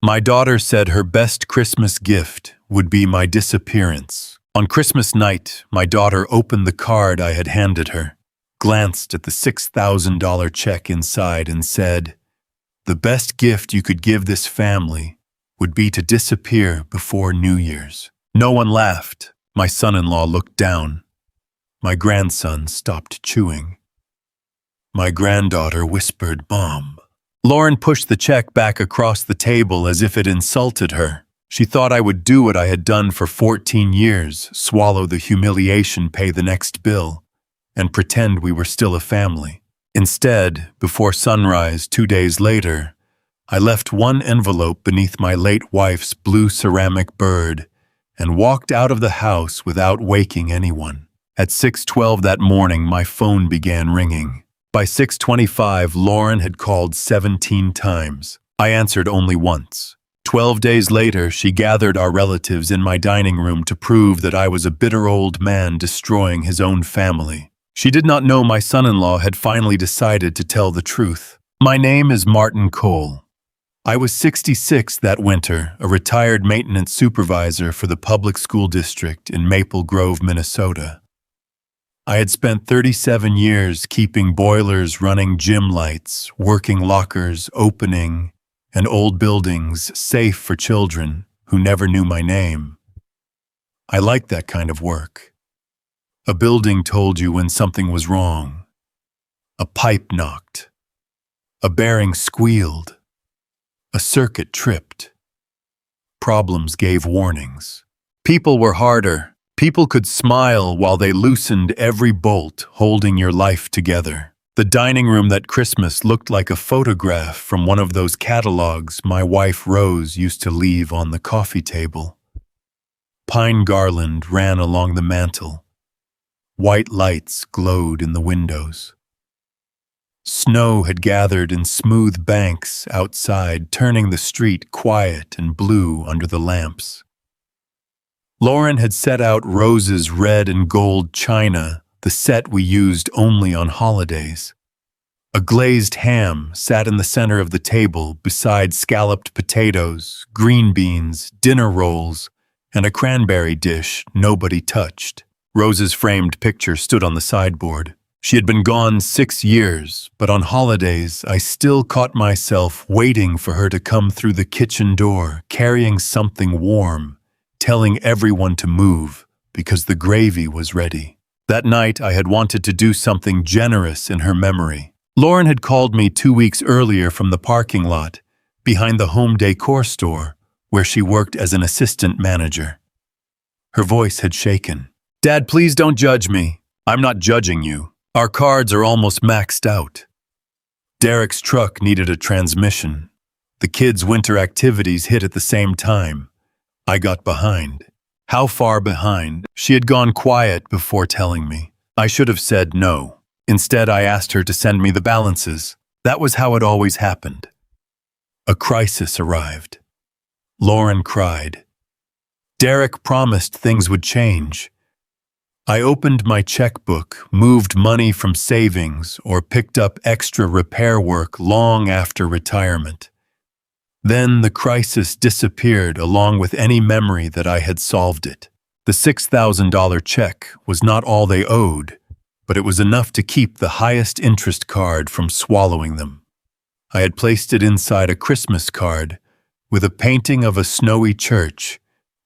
My daughter said her best Christmas gift would be my disappearance. On Christmas night, my daughter opened the card I had handed her, glanced at the $6,000 check inside and said, "The best gift you could give this family would be to disappear before New Year's." No one laughed. My son-in-law looked down. My grandson stopped chewing. My granddaughter whispered, "Mom." Lauren pushed the check back across the table as if it insulted her. She thought I would do what I had done for 14 years, swallow the humiliation, pay the next bill, and pretend we were still a family. Instead, before sunrise 2 days later, I left one envelope beneath my late wife's blue ceramic bird and walked out of the house without waking anyone. At 6:12 that morning, my phone began ringing. By 6:25, Lauren had called 17 times. I answered only once. 12 days later, she gathered our relatives in my dining room to prove that I was a bitter old man destroying his own family. She did not know my son-in-law had finally decided to tell the truth. My name is Martin Cole. I was 66 that winter, a retired maintenance supervisor for the public school district in Maple Grove, Minnesota. I had spent 37 years keeping boilers running, gym lights, working lockers, opening, and old buildings safe for children who never knew my name. I liked that kind of work. A building told you when something was wrong. A pipe knocked. A bearing squealed. A circuit tripped. Problems gave warnings. People were harder. People could smile while they loosened every bolt holding your life together. The dining room that Christmas looked like a photograph from one of those catalogs my wife Rose used to leave on the coffee table. Pine garland ran along the mantel. White lights glowed in the windows. Snow had gathered in smooth banks outside, turning the street quiet and blue under the lamps. Lauren had set out Rose's red and gold china, the set we used only on holidays. A glazed ham sat in the center of the table beside scalloped potatoes, green beans, dinner rolls, and a cranberry dish nobody touched. Rose's framed picture stood on the sideboard. She had been gone 6 years, but on holidays I still caught myself waiting for her to come through the kitchen door, carrying something warm, telling everyone to move because the gravy was ready. That night I had wanted to do something generous in her memory. Lauren had called me 2 weeks earlier from the parking lot, behind the home decor store, where she worked as an assistant manager. Her voice had shaken. "Dad, please don't judge me. I'm not judging you. Our cards are almost maxed out." Derek's truck needed a transmission. The kids' winter activities hit at the same time. I got behind. How far behind? She had gone quiet before telling me. I should have said no. Instead, I asked her to send me the balances. That was how it always happened. A crisis arrived. Lauren cried. Derek promised things would change. I opened my checkbook, moved money from savings, or picked up extra repair work long after retirement. Then the crisis disappeared along with any memory that I had solved it. The $6,000 check was not all they owed, but it was enough to keep the highest interest card from swallowing them. I had placed it inside a Christmas card with a painting of a snowy church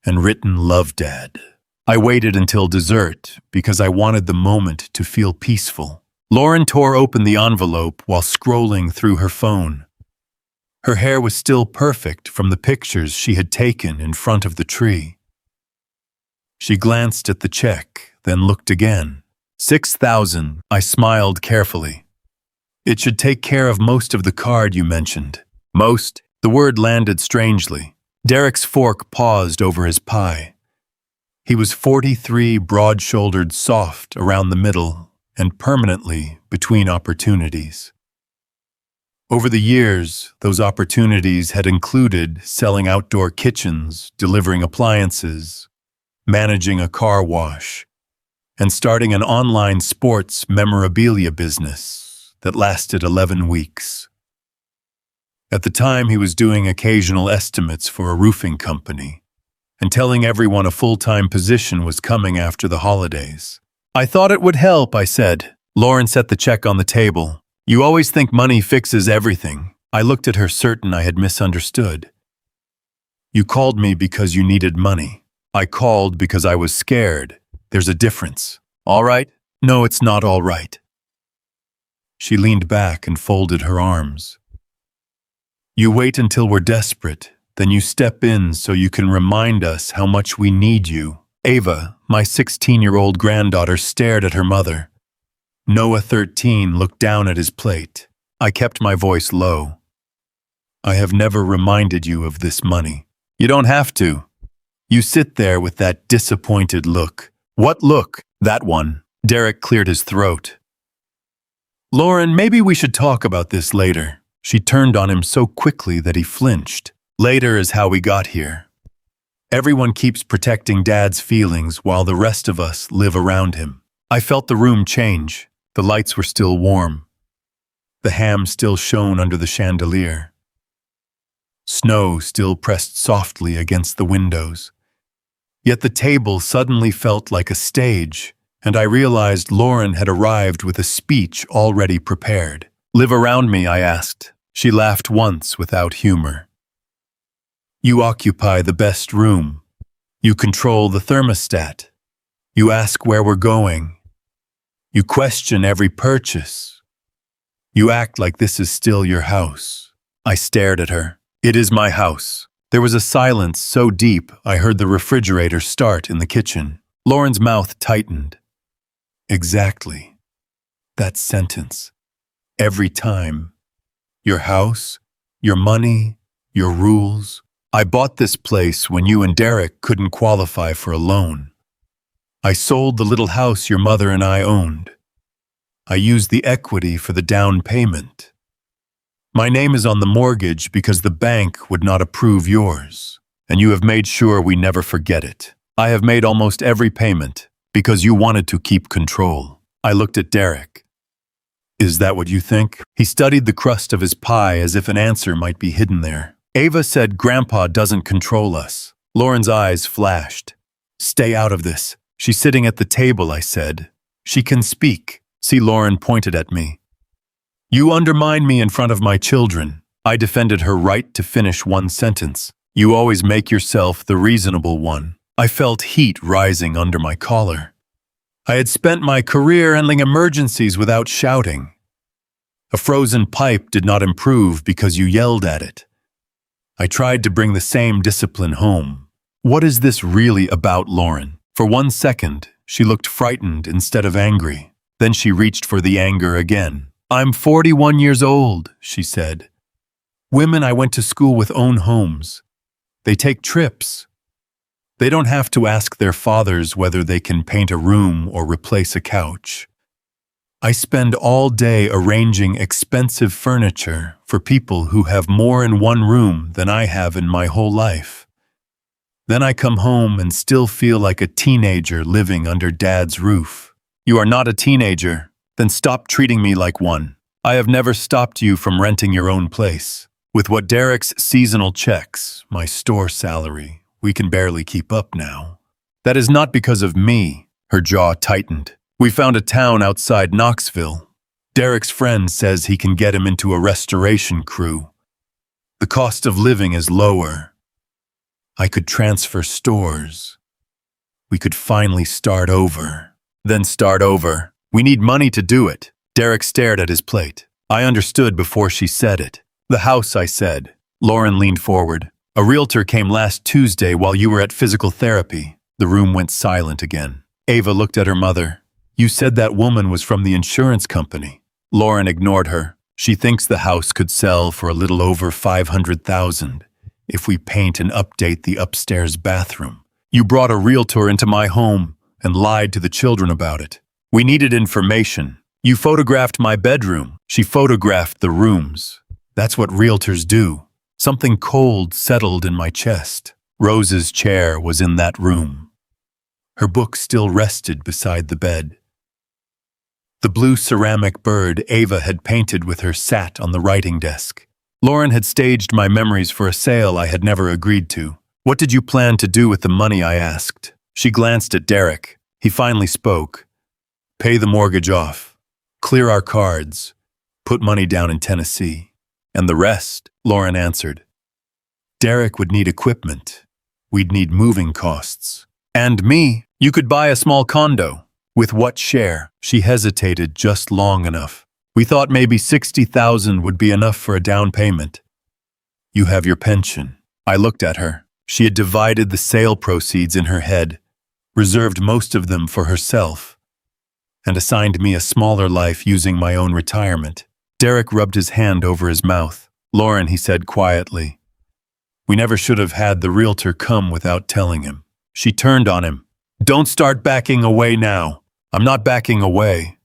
and written "Love, Dad." I waited until dessert because I wanted the moment to feel peaceful. Lauren tore open the envelope while scrolling through her phone. Her hair was still perfect from the pictures she had taken in front of the tree. She glanced at the check, then looked again. $6,000, I smiled carefully. It should take care of most of the card you mentioned. Most? The word landed strangely. Derek's fork paused over his pie. He was 43, broad-shouldered, soft around the middle, and permanently between opportunities. Over the years, those opportunities had included selling outdoor kitchens, delivering appliances, managing a car wash, and starting an online sports memorabilia business that lasted 11 weeks. At the time, he was doing occasional estimates for a roofing company and telling everyone a full-time position was coming after the holidays. I thought it would help, I said. Lauren set the check on the table. You always think money fixes everything. I looked at her, certain I had misunderstood. You called me because you needed money. I called because I was scared. There's a difference. All right? No, it's not all right. She leaned back and folded her arms. You wait until we're desperate, then you step in so you can remind us how much we need you. Ava, my 16-year-old granddaughter, stared at her mother. Noah, 13, looked down at his plate. I kept my voice low. I have never reminded you of this money. You don't have to. You sit there with that disappointed look. What look? That one. Derek cleared his throat. Lauren, maybe we should talk about this later. She turned on him so quickly that he flinched. Later is how we got here. Everyone keeps protecting Dad's feelings while the rest of us live around him. I felt the room change. The lights were still warm. The ham still shone under the chandelier. Snow still pressed softly against the windows. Yet the table suddenly felt like a stage, and I realized Lauren had arrived with a speech already prepared. Live around me, I asked. She laughed once without humor. You occupy the best room. You control the thermostat. You ask where we're going. You question every purchase. You act like this is still your house. I stared at her. It is my house. There was a silence so deep I heard the refrigerator start in the kitchen. Lauren's mouth tightened. Exactly. That sentence. Every time. Your house, your money, your rules. I bought this place when you and Derek couldn't qualify for a loan. I sold the little house your mother and I owned. I used the equity for the down payment. My name is on the mortgage because the bank would not approve yours, and you have made sure we never forget it. I have made almost every payment because you wanted to keep control. I looked at Derek. Is that what you think? He studied the crust of his pie as if an answer might be hidden there. Ava said Grandpa doesn't control us. Lauren's eyes flashed. Stay out of this. She's sitting at the table, I said. She can speak. See, Lauren pointed at me. You undermine me in front of my children. I defended her right to finish one sentence. You always make yourself the reasonable one. I felt heat rising under my collar. I had spent my career handling emergencies without shouting. A frozen pipe did not improve because you yelled at it. I tried to bring the same discipline home. What is this really about, Lauren? For 1 second, she looked frightened instead of angry. Then she reached for the anger again. I'm 41 years old, she said. Women I went to school with own homes. They take trips. They don't have to ask their fathers whether they can paint a room or replace a couch. I spend all day arranging expensive furniture for people who have more in one room than I have in my whole life. Then I come home and still feel like a teenager living under Dad's roof. You are not a teenager. Then stop treating me like one. I have never stopped you from renting your own place. With what Derek's seasonal checks, my store salary, we can barely keep up now. That is not because of me. Her jaw tightened. We found a town outside Knoxville. Derek's friend says he can get him into a restoration crew. The cost of living is lower. I could transfer stores. We could finally start over. Then start over. We need money to do it. Derek stared at his plate. I understood before she said it. The house, I said. Lauren leaned forward. A realtor came last Tuesday while you were at physical therapy. The room went silent again. Ava looked at her mother. You said that woman was from the insurance company. Lauren ignored her. She thinks the house could sell for a little over $500,000 if we paint and update the upstairs bathroom. You brought a realtor into my home and lied to the children about it. We needed information. You photographed my bedroom. She photographed the rooms. That's what realtors do. Something cold settled in my chest. Rose's chair was in that room. Her book still rested beside the bed. The blue ceramic bird Ava had painted with her sat on the writing desk. Lauren had staged my memories for a sale I had never agreed to. What did you plan to do with the money? I asked. She glanced at Derek. He finally spoke. Pay the mortgage off. Clear our cards. Put money down in Tennessee. And the rest, Lauren answered. Derek would need equipment. We'd need moving costs. And me, you could buy a small condo. With what share? She hesitated just long enough. We thought maybe $60,000 would be enough for a down payment. You have your pension. I looked at her. She had divided the sale proceeds in her head, reserved most of them for herself, and assigned me a smaller life using my own retirement. Derek rubbed his hand over his mouth. Lauren, he said quietly, we never should have had the realtor come without telling him. She turned on him. Don't start backing away now. I'm not backing away.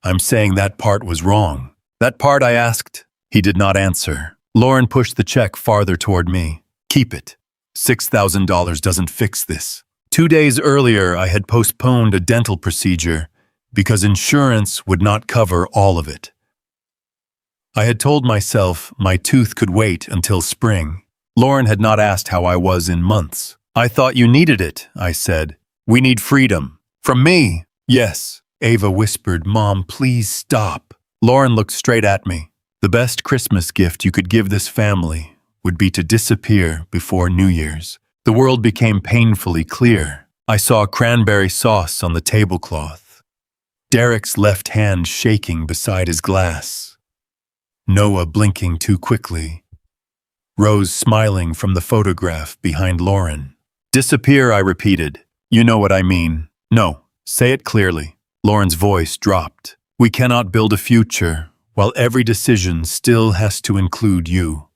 I'm saying that part was wrong. That part, I asked. He did not answer. Lauren pushed the check farther toward me. Keep it. $6,000 doesn't fix this. 2 days earlier, I had postponed a dental procedure because insurance would not cover all of it. I had told myself my tooth could wait until spring. Lauren had not asked how I was in months. I thought you needed it, I said. We need freedom. From me. Yes. Ava whispered, Mom, please stop. Lauren looked straight at me. The best Christmas gift you could give this family would be to disappear before New Year's. The world became painfully clear. I saw cranberry sauce on the tablecloth. Derek's left hand shaking beside his glass. Noah blinking too quickly. Rose smiling from the photograph behind Lauren. Disappear, I repeated. You know what I mean. No, say it clearly. Lauren's voice dropped. We cannot build a future while every decision still has to include you.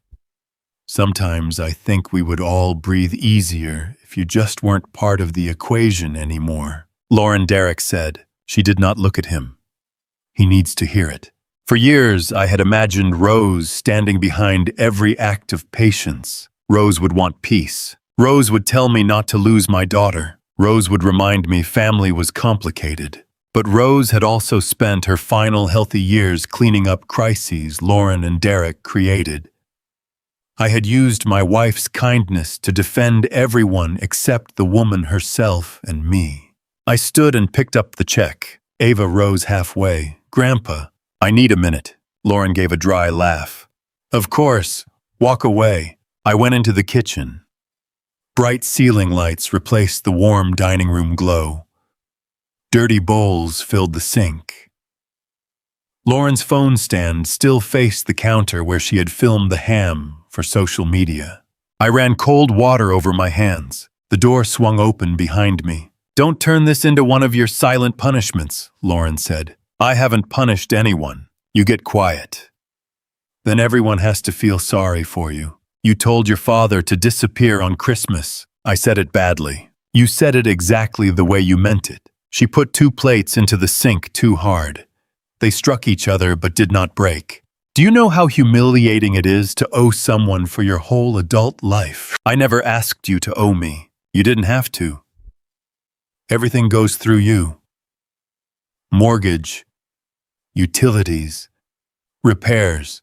Sometimes I think we would all breathe easier if you just weren't part of the equation anymore. Lauren, Derek said. She did not look at him. He needs to hear it. For years, I had imagined Rose standing behind every act of patience. Rose would want peace. Rose would tell me not to lose my daughter. Rose would remind me family was complicated. But Rose had also spent her final healthy years cleaning up crises Lauren and Derek created. I had used my wife's kindness to defend everyone except the woman herself and me. I stood and picked up the check. Ava rose halfway. Grandpa, I need a minute. Lauren gave a dry laugh. Of course. Walk away. I went into the kitchen. Bright ceiling lights replaced the warm dining room glow. Dirty bowls filled the sink. Lauren's phone stand still faced the counter where she had filmed the ham for social media. I ran cold water over my hands. The door swung open behind me. Don't turn this into one of your silent punishments, Lauren said. I haven't punished anyone. You get quiet. Then everyone has to feel sorry for you. You told your father to disappear on Christmas. I said it badly. You said it exactly the way you meant it. She put 2 plates into the sink too hard. They struck each other but did not break. Do you know how humiliating it is to owe someone for your whole adult life? I never asked you to owe me. You didn't have to. Everything goes through you. Mortgage, utilities, repairs.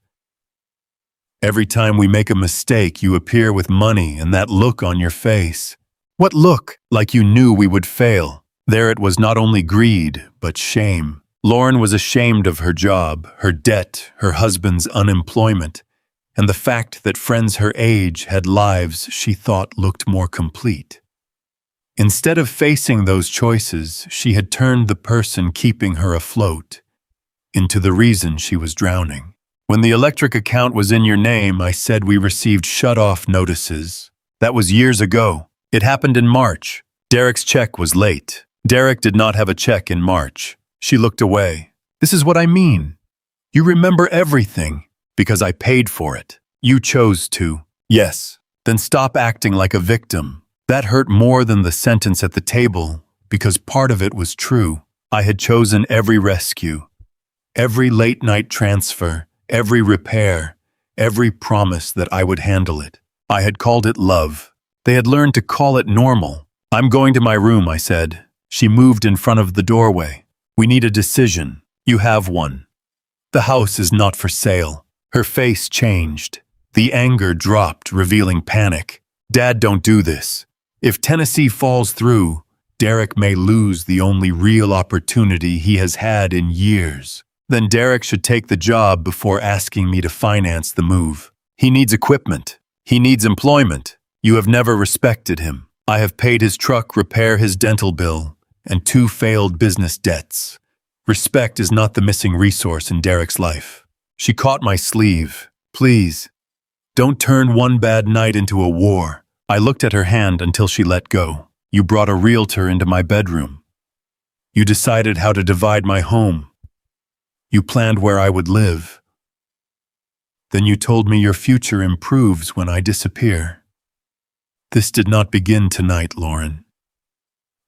Every time we make a mistake, you appear with money and that look on your face. What look? Like you knew we would fail. There it was not only greed, but shame. Lauren was ashamed of her job, her debt, her husband's unemployment, and the fact that friends her age had lives she thought looked more complete. Instead of facing those choices, she had turned the person keeping her afloat into the reason she was drowning. When the electric account was in your name, I said we received shut-off notices. That was years ago. It happened in March. Derek's check was late. Derek did not have a check in March. She looked away. This is what I mean. You remember everything because I paid for it. You chose to. Yes. Then stop acting like a victim. That hurt more than the sentence at the table because part of it was true. I had chosen every rescue, every late-night transfer, every repair, every promise that I would handle it. I had called it love. They had learned to call it normal. I'm going to my room, I said. She moved in front of the doorway. We need a decision. You have one. The house is not for sale. Her face changed. The anger dropped, revealing panic. Dad, don't do this. If Tennessee falls through, Derek may lose the only real opportunity he has had in years. Then Derek should take the job before asking me to finance the move. He needs equipment. He needs employment. You have never respected him. I have paid his truck repair, his dental bill, and 2 failed business debts. Respect is not the missing resource in Derek's life. She caught my sleeve. Please, don't turn one bad night into a war. I looked at her hand until she let go. You brought a realtor into my bedroom. You decided how to divide my home. You planned where I would live. Then you told me your future improves when I disappear. This did not begin tonight, Lauren.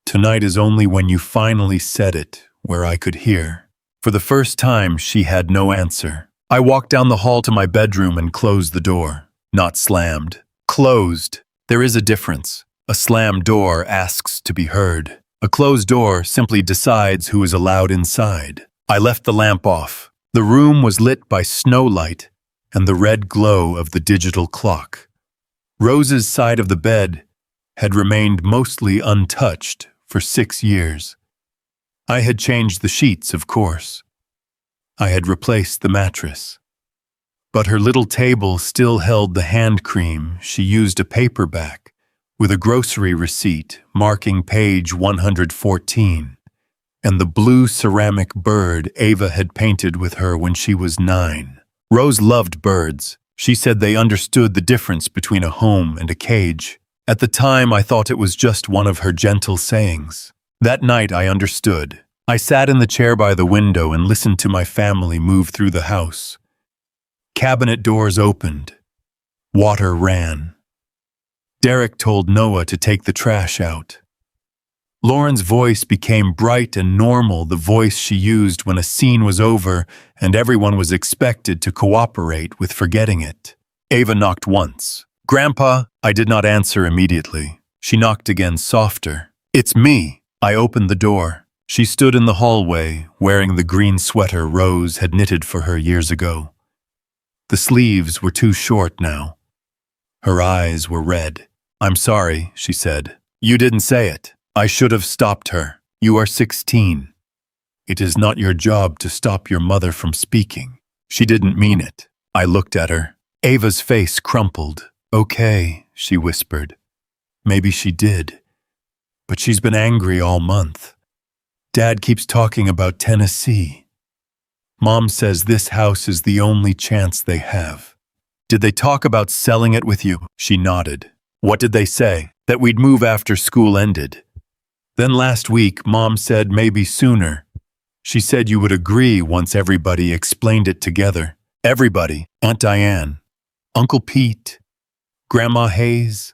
Tonight is only when you finally said it, where I could hear. For the first time, she had no answer. I walked down the hall to my bedroom and closed the door. Not slammed. Closed. There is a difference. A slammed door asks to be heard. A closed door simply decides who is allowed inside. I left the lamp off. The room was lit by snow light and the red glow of the digital clock. Rose's side of the bed had remained mostly untouched for 6 years. I had changed the sheets, of course. I had replaced the mattress. But her little table still held the hand cream she used, a paperback with a grocery receipt marking page 114, and the blue ceramic bird Ava had painted with her when she was 9. Rose loved birds. She said they understood the difference between a home and a cage. At the time, I thought it was just one of her gentle sayings. That night, I understood. I sat in the chair by the window and listened to my family move through the house. Cabinet doors opened. Water ran. Derek told Noah to take the trash out. Lauren's voice became bright and normal, the voice she used when a scene was over and everyone was expected to cooperate with forgetting it. Ava knocked once. Grandpa, I did not answer immediately. She knocked again, softer. It's me. I opened the door. She stood in the hallway, wearing the green sweater Rose had knitted for her years ago. The sleeves were too short now. Her eyes were red. I'm sorry, she said. You didn't say it. I should have stopped her. You are 16. It is not your job to stop your mother from speaking. She didn't mean it. I looked at her. Ava's face crumpled. Okay, she whispered. Maybe she did. But she's been angry all month. Dad keeps talking about Tennessee. Mom says this house is the only chance they have. Did they talk about selling it with you? She nodded. What did they say? That we'd move after school ended. Then last week, Mom said maybe sooner. She said you would agree once everybody explained it together. Everybody. Aunt Diane. Uncle Pete. Grandma Hayes.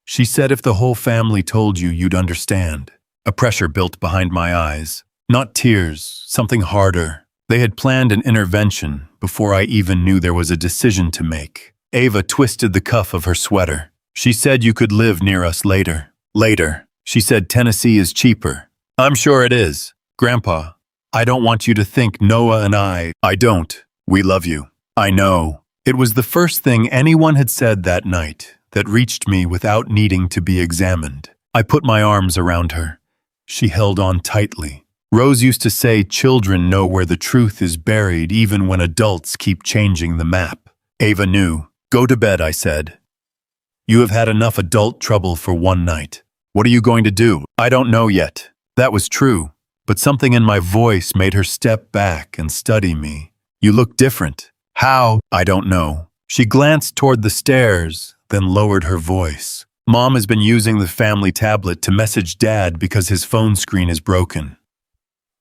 She said if the whole family told you, you'd understand. A pressure built behind my eyes. Not tears, something harder. They had planned an intervention before I even knew there was a decision to make. Ava twisted the cuff of her sweater. She said you could live near us later. Later. She said Tennessee is cheaper. I'm sure it is. Grandpa, I don't want you to think Noah and I don't. We love you. I know. It was the first thing anyone had said that night that reached me without needing to be examined. I put my arms around her. She held on tightly. Rose used to say children know where the truth is buried even when adults keep changing the map. Ava knew. Go to bed, I said. You have had enough adult trouble for one night. What are you going to do? I don't know yet. That was true, but something in my voice made her step back and study me. You look different. How? I don't know. She glanced toward the stairs, then lowered her voice. Mom has been using the family tablet to message Dad because his phone screen is broken.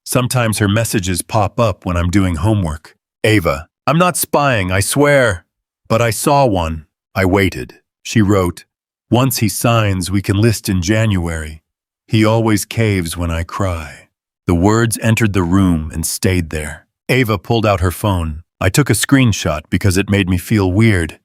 Sometimes her messages pop up when I'm doing homework. Ava, I'm not spying, I swear. But I saw one. I waited. She wrote, once he signs, we can list in January. He always caves when I cry. The words entered the room and stayed there. Ava pulled out her phone. I took a screenshot because it made me feel weird.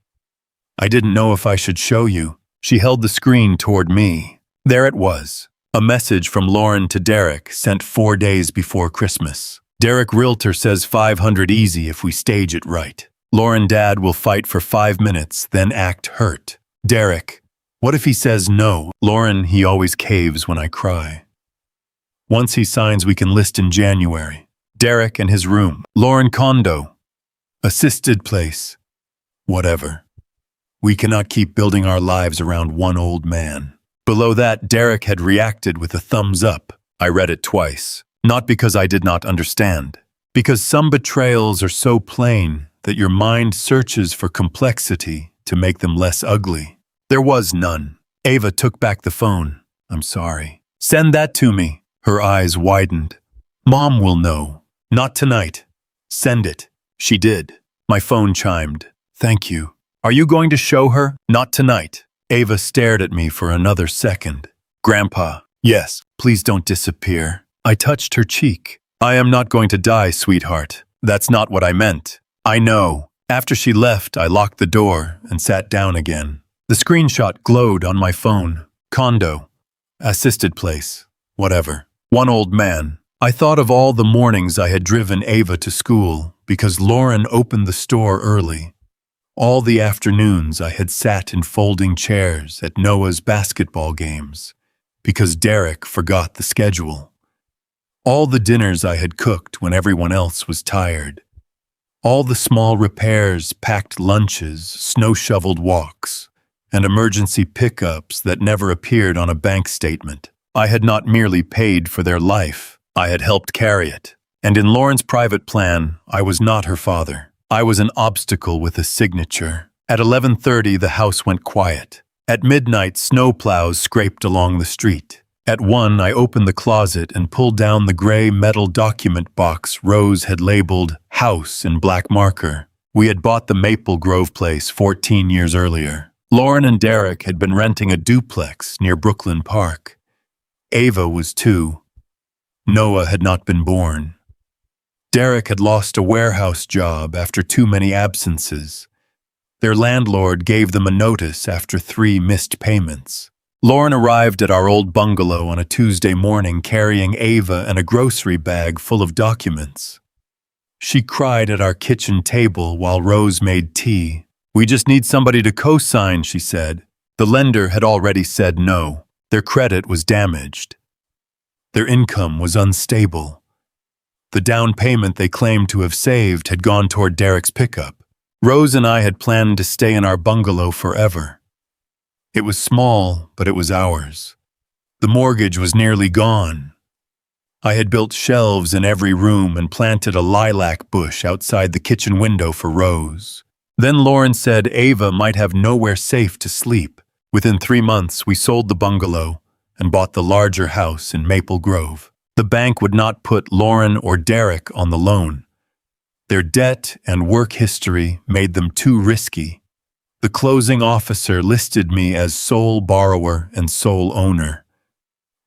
I didn't know if I should show you. She held the screen toward me. There it was. A message from Lauren to Derek sent 4 days before Christmas. Derek Realtor says 500 easy if we stage it right. Lauren dad will fight for 5 minutes, then act hurt. Derek, what if he says no? Lauren, he always caves when I cry. Once he signs, we can list in January. Derek and his room. Lauren, condo. Assisted place. Whatever. We cannot keep building our lives around one old man. Below that, Derek had reacted with a thumbs up. I read it twice. Not because I did not understand. Because some betrayals are so plain that your mind searches for complexity to make them less ugly. There was none. Ava took back the phone. I'm sorry. Send that to me. Her eyes widened. Mom will know. Not tonight. Send it. She did. My phone chimed. Thank you. Are you going to show her? Not tonight. Ava stared at me for another second. Grandpa. Yes. Please don't disappear. I touched her cheek. I am not going to die, sweetheart. That's not what I meant. I know. After she left, I locked the door and sat down again. The screenshot glowed on my phone. Condo. Assisted place. Whatever. One old man. I thought of all the mornings I had driven Ava to school because Lauren opened the store early. All the afternoons I had sat in folding chairs at Noah's basketball games because Derek forgot the schedule. All the dinners I had cooked when everyone else was tired. All the small repairs, packed lunches, snow-shoveled walks, and emergency pickups that never appeared on a bank statement. I had not merely paid for their life, I had helped carry it. And in Lauren's private plan, I was not her father. I was an obstacle with a signature. At 11:30, the house went quiet. At midnight, snowplows scraped along the street. At 1, I opened the closet and pulled down the gray metal document box Rose had labeled House in black marker. We had bought the Maple Grove place 14 years earlier. Lauren and Derek had been renting a duplex near Brooklyn Park. Ava was 2. Noah had not been born. Derek had lost a warehouse job after too many absences. Their landlord gave them a notice after 3 missed payments. Lauren arrived at our old bungalow on a Tuesday morning carrying Ava and a grocery bag full of documents. She cried at our kitchen table while Rose made tea. We just need somebody to co-sign, she said. The lender had already said no. Their credit was damaged. Their income was unstable. The down payment they claimed to have saved had gone toward Derek's pickup. Rose and I had planned to stay in our bungalow forever. It was small, but it was ours. The mortgage was nearly gone. I had built shelves in every room and planted a lilac bush outside the kitchen window for Rose. Then Lauren said Ava might have nowhere safe to sleep. Within 3 months, we sold the bungalow and bought the larger house in Maple Grove. The bank would not put Lauren or Derek on the loan. Their debt and work history made them too risky. The closing officer listed me as sole borrower and sole owner.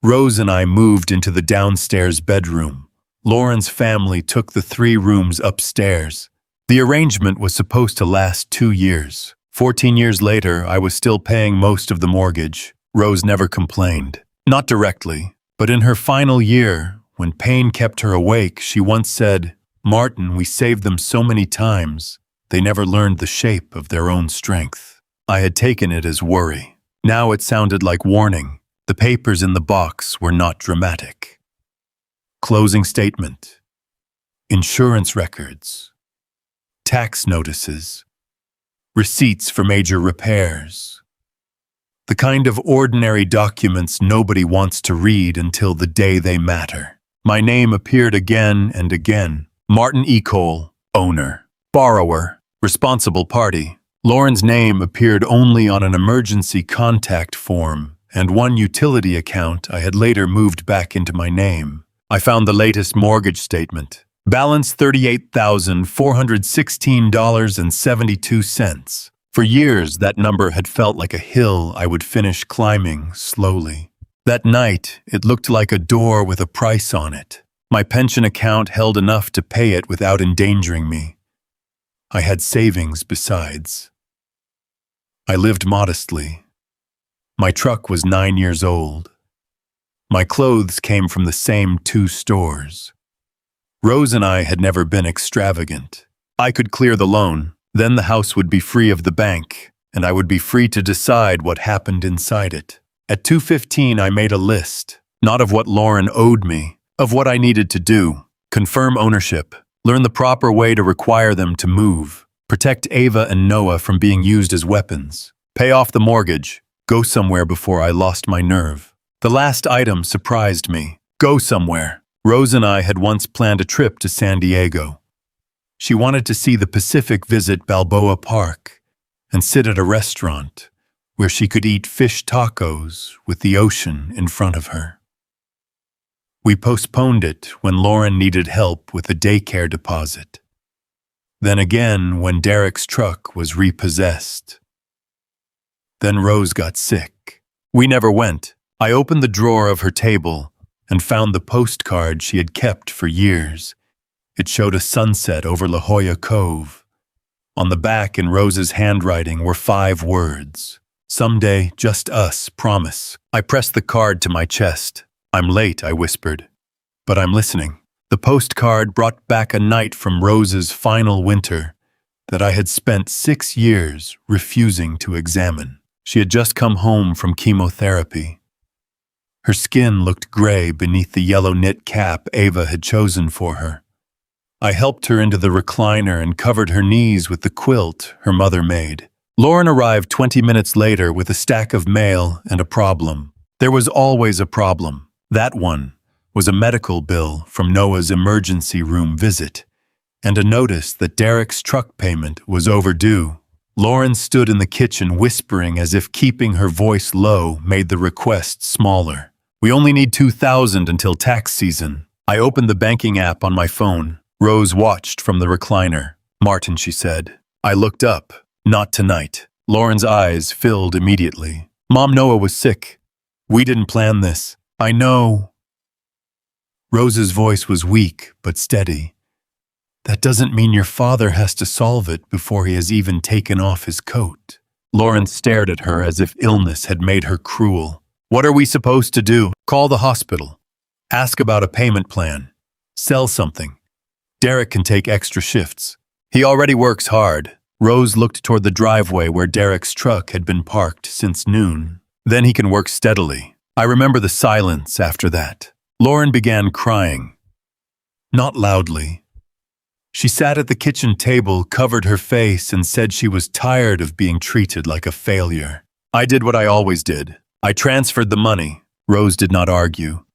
Rose and I moved into the downstairs bedroom. Lauren's family took the 3 rooms upstairs. The arrangement was supposed to last 2 years. 14 years later, I was still paying most of the mortgage. Rose never complained. Not directly, but in her final year, when pain kept her awake, she once said, "Martin, we saved them so many times, they never learned the shape of their own strength." I had taken it as worry. Now it sounded like warning. The papers in the box were not dramatic. Closing statement. Insurance records. Tax notices. Receipts for major repairs. The kind of ordinary documents nobody wants to read until the day they matter. My name appeared again and again. Martin E. Cole, owner. Borrower, responsible party. Lauren's name appeared only on an emergency contact form and one utility account I had later moved back into my name. I found the latest mortgage statement. Balance $38,416.72. For years, that number had felt like a hill I would finish climbing slowly. That night, it looked like a door with a price on it. My pension account held enough to pay it without endangering me. I had savings besides. I lived modestly. My truck was 9 years old. My clothes came from the same 2 stores. Rose and I had never been extravagant. I could clear the loan. Then the house would be free of the bank, and I would be free to decide what happened inside it. At 2:15, I made a list, not of what Lauren owed me, of what I needed to do. Confirm ownership, learn the proper way to require them to move, protect Ava and Noah from being used as weapons, pay off the mortgage, go somewhere before I lost my nerve. The last item surprised me. Go somewhere. Rose and I had once planned a trip to San Diego. She wanted to see the Pacific, visit Balboa Park, and sit at a restaurant where she could eat fish tacos with the ocean in front of her. We postponed it when Lauren needed help with a daycare deposit. Then again when Derek's truck was repossessed. Then Rose got sick. We never went. I opened the drawer of her table and found the postcard she had kept for years. It showed a sunset over La Jolla Cove. On the back, in Rose's handwriting, were 5 words. Someday, just us, promise. I pressed the card to my chest. I'm late, I whispered. But I'm listening. The postcard brought back a night from Rose's final winter that I had spent 6 years refusing to examine. She had just come home from chemotherapy. Her skin looked gray beneath the yellow knit cap Ava had chosen for her. I helped her into the recliner and covered her knees with the quilt her mother made. Lauren arrived 20 minutes later with a stack of mail and a problem. There was always a problem. That one was a medical bill from Noah's emergency room visit, and a notice that Derek's truck payment was overdue. Lauren stood in the kitchen whispering as if keeping her voice low made the request smaller. We only need $2,000 until tax season. I opened the banking app on my phone. Rose watched from the recliner. Martin, she said. I looked up. Not tonight. Lauren's eyes filled immediately. Mom, Noah was sick. We didn't plan this. I know. Rose's voice was weak but steady. That doesn't mean your father has to solve it before he has even taken off his coat. Lauren stared at her as if illness had made her cruel. What are we supposed to do? Call the hospital. Ask about a payment plan. Sell something. Derek can take extra shifts. He already works hard. Rose looked toward the driveway where Derek's truck had been parked since noon. Then he can work steadily. I remember the silence after that. Lauren began crying. Not loudly. She sat at the kitchen table, covered her face, and said she was tired of being treated like a failure. I did what I always did. I transferred the money. Rose did not argue.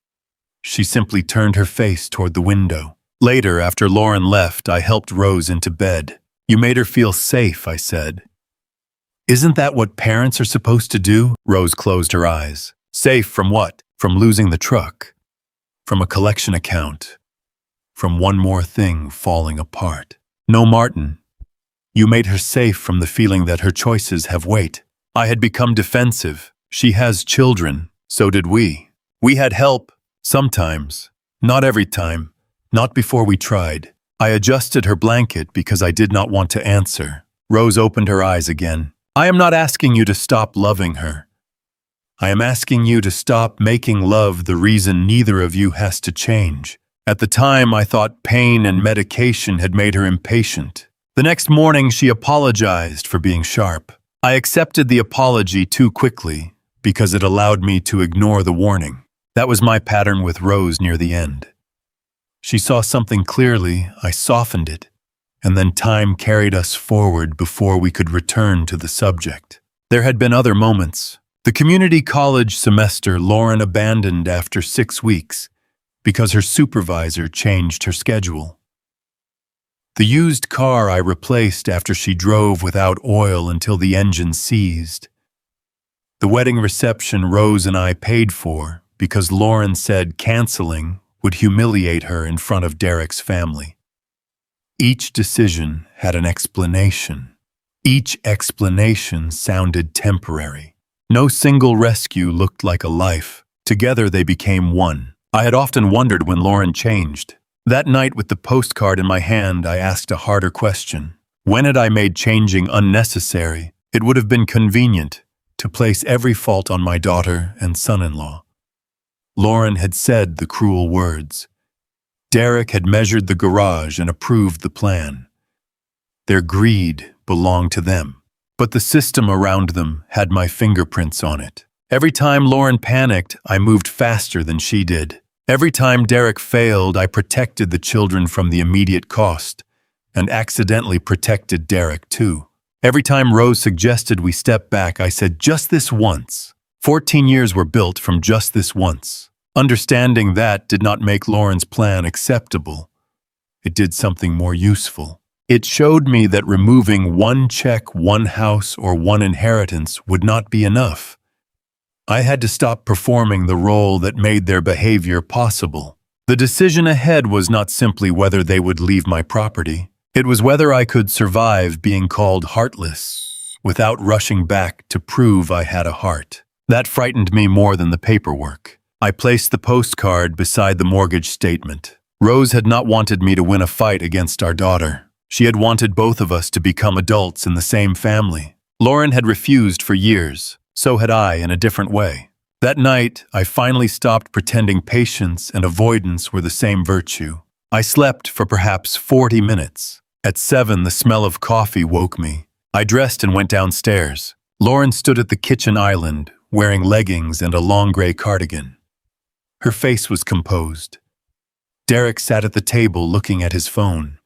She simply turned her face toward the window. Later, after Lauren left, I helped Rose into bed. You made her feel safe, I said. Isn't that what parents are supposed to do? Rose closed her eyes. Safe from what? From losing the truck. From a collection account. From one more thing falling apart. No, Martin. You made her safe from the feeling that her choices have weight. I had become defensive. She has children. So did we. We had help. Sometimes. Not every time. Not before we tried. I adjusted her blanket because I did not want to answer. Rose opened her eyes again. I am not asking you to stop loving her. I am asking you to stop making love the reason neither of you has to change. At the time, I thought pain and medication had made her impatient. The next morning, she apologized for being sharp. I accepted the apology too quickly because it allowed me to ignore the warning. That was my pattern with Rose near the end. She saw something clearly, I softened it, and then time carried us forward before we could return to the subject. There had been other moments. The community college semester Lauren abandoned after 6 weeks because her supervisor changed her schedule. The used car I replaced after she drove without oil until the engine seized. The wedding reception Rose and I paid for because Lauren said canceling would humiliate her in front of Derek's family. Each decision had an explanation. Each explanation sounded temporary. No single rescue looked like a life. Together they became one. I had often wondered when Lauren changed. That night with the postcard in my hand, I asked a harder question. When had I made changing unnecessary? It would have been convenient to place every fault on my daughter and son-in-law. Lauren had said the cruel words. Derek had measured the garage and approved the plan. Their greed belonged to them. But the system around them had my fingerprints on it. Every time Lauren panicked, I moved faster than she did. Every time Derek failed, I protected the children from the immediate cost, and accidentally protected Derek too. Every time Rose suggested we step back, I said, just this once. 14 years were built from just this once. Understanding that did not make Lauren's plan acceptable. It did something more useful. It showed me that removing one check, one house, or one inheritance would not be enough. I had to stop performing the role that made their behavior possible. The decision ahead was not simply whether they would leave my property. It was whether I could survive being called heartless without rushing back to prove I had a heart. That frightened me more than the paperwork. I placed the postcard beside the mortgage statement. Rose had not wanted me to win a fight against our daughter. She had wanted both of us to become adults in the same family. Lauren had refused for years. So had I, in a different way. That night, I finally stopped pretending patience and avoidance were the same virtue. I slept for perhaps 40 minutes. At 7, the smell of coffee woke me. I dressed and went downstairs. Lauren stood at the kitchen island, wearing leggings and a long gray cardigan. Her face was composed. Derek sat at the table looking at his phone.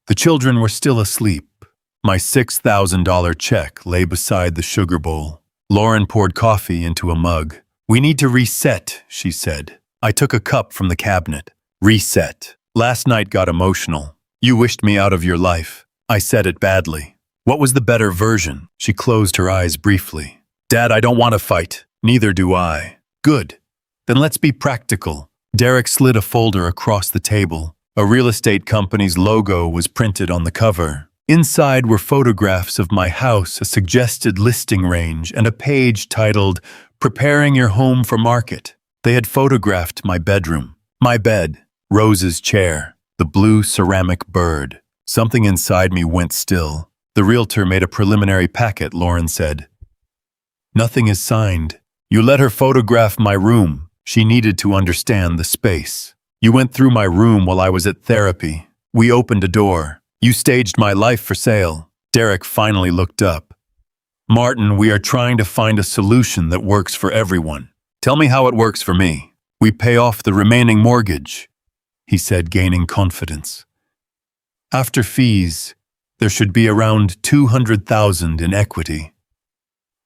The children were still asleep. My $6,000 check lay beside the sugar bowl. Lauren poured coffee into a mug. "We need to reset," she said. I took a cup from the cabinet. "Reset. Last night got emotional. You wished me out of your life." I said it badly. "What was the better version?" She closed her eyes briefly. "Dad, I don't want to fight. Neither do I." "Good. Then let's be practical." Derek slid a folder across the table. A real estate company's logo was printed on the cover. Inside were photographs of my house, a suggested listing range, and a page titled, "Preparing Your Home for Market." They had photographed my bedroom, my bed, Rose's chair, the blue ceramic bird. Something inside me went still. The realtor made a preliminary packet, Lauren said. "Nothing is signed. You let her photograph my room. She needed to understand the space. You went through my room while I was at therapy. We opened a door. You staged my life for sale." Derek finally looked up. "Martin, we are trying to find a solution that works for everyone. Tell me how it works for me. We pay off the remaining mortgage," he said, gaining confidence. "After fees, there should be around $200,000 in equity.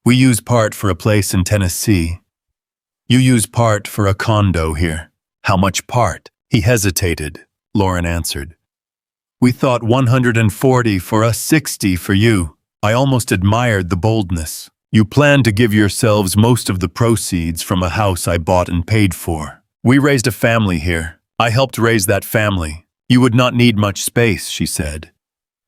We use part for a place in Tennessee. You use part for a condo here." "How much part?" He hesitated. Lauren answered. "We thought 140 for us, 60 for you." I almost admired the boldness. "You plan to give yourselves most of the proceeds from a house I bought and paid for. We raised a family here. I helped raise that family. You would not need much space," she said.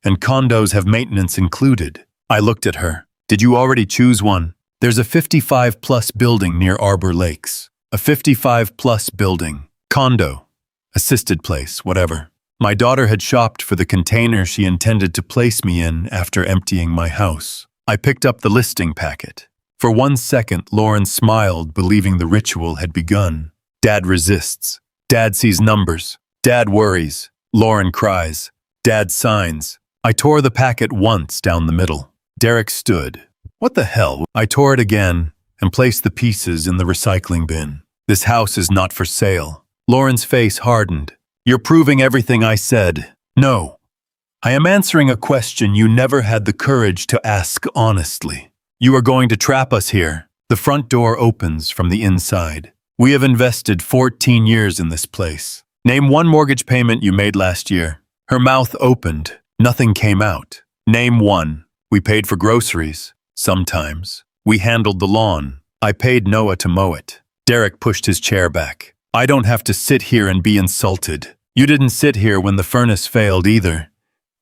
"And condos have maintenance included." I looked at her. "Did you already choose one?" "There's a 55-plus building near Arbor Lakes. A 55-plus building. Condo. Assisted place, whatever." My daughter had shopped for the container she intended to place me in after emptying my house. I picked up the listing packet. For 1 second, Lauren smiled, believing the ritual had begun. Dad resists. Dad sees numbers. Dad worries. Lauren cries. Dad signs. I tore the packet once down the middle. Derek stood. "What the hell?" I tore it again and placed the pieces in the recycling bin. "This house is not for sale." Lauren's face hardened. "You're proving everything I said." "No. I am answering a question you never had the courage to ask honestly. You are going to trap us here." The front door opens from the inside. "We have invested 14 years in this place. Name one mortgage payment you made last year." Her mouth opened. Nothing came out. "Name one." "We paid for groceries." "Sometimes." "We handled the lawn." "I paid Noah to mow it." Derek pushed his chair back. "I don't have to sit here and be insulted. You didn't sit here when the furnace failed either.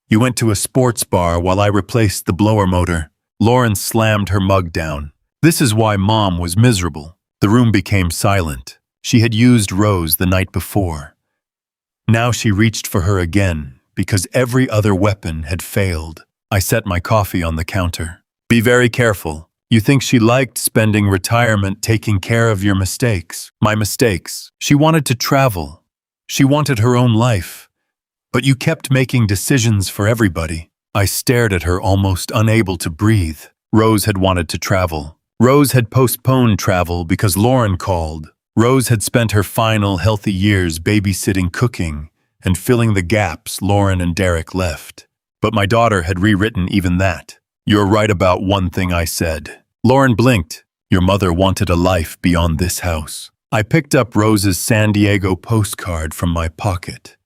You went to a sports bar while I replaced the blower motor." Lauren slammed her mug down. "This is why Mom was miserable." The room became silent. She had used Rose the night before. Now she reached for her again, because every other weapon had failed. I set my coffee on the counter. "Be very careful. You think she liked spending retirement taking care of your mistakes." "My mistakes." She wanted to travel. She wanted her own life. But you kept making decisions for everybody. I stared at her, almost unable to breathe. Rose had wanted to travel. Rose had postponed travel because Lauren called. Rose had spent her final healthy years babysitting, cooking, and filling the gaps Lauren and Derek left. But my daughter had rewritten even that. "You're right about one thing," I said. Lauren blinked. "Your mother wanted a life beyond this house." I picked up Rose's San Diego postcard from my pocket.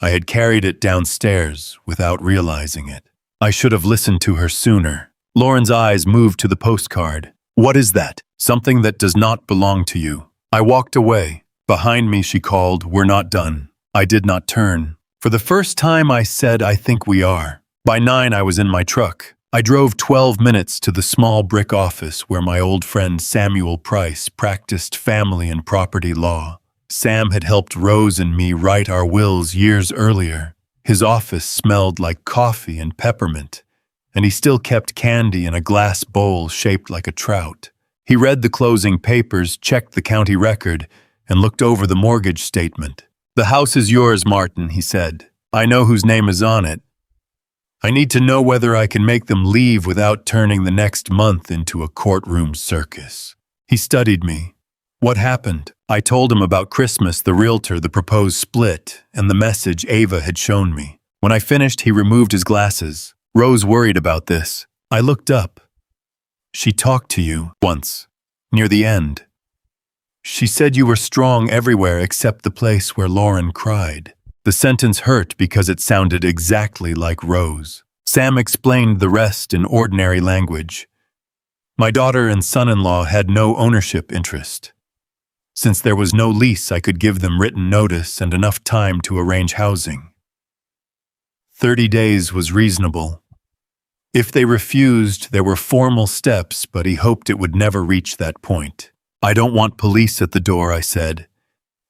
I had carried it downstairs without realizing it. I should have listened to her sooner. Lauren's eyes moved to the postcard. "What is that? Something that does not belong to you." I walked away. Behind me, she called, "We're not done." I did not turn. For the first time, I said, "I think we are." By 9, I was in my truck. I drove 12 minutes to the small brick office where my old friend Samuel Price practiced family and property law. Sam had helped Rose and me write our wills years earlier. His office smelled like coffee and peppermint, and he still kept candy in a glass bowl shaped like a trout. He read the closing papers, checked the county record, and looked over the mortgage statement. "The house is yours, Martin," he said. "I know whose name is on it. I need to know whether I can make them leave without turning the next month into a courtroom circus." He studied me. "What happened?" I told him about Christmas, the realtor, the proposed split, and the message Ava had shown me. When I finished, he removed his glasses. "Rose worried about this." I looked up. "She talked to you once, near the end. She said you were strong everywhere except the place where Lauren cried." The sentence hurt because it sounded exactly like Rose. Sam explained the rest in ordinary language. "My daughter and son-in-law had no ownership interest. Since there was no lease, I could give them written notice and enough time to arrange housing. 30 days was reasonable. If they refused, there were formal steps, but he hoped it would never reach that point. I don't want police at the door," I said.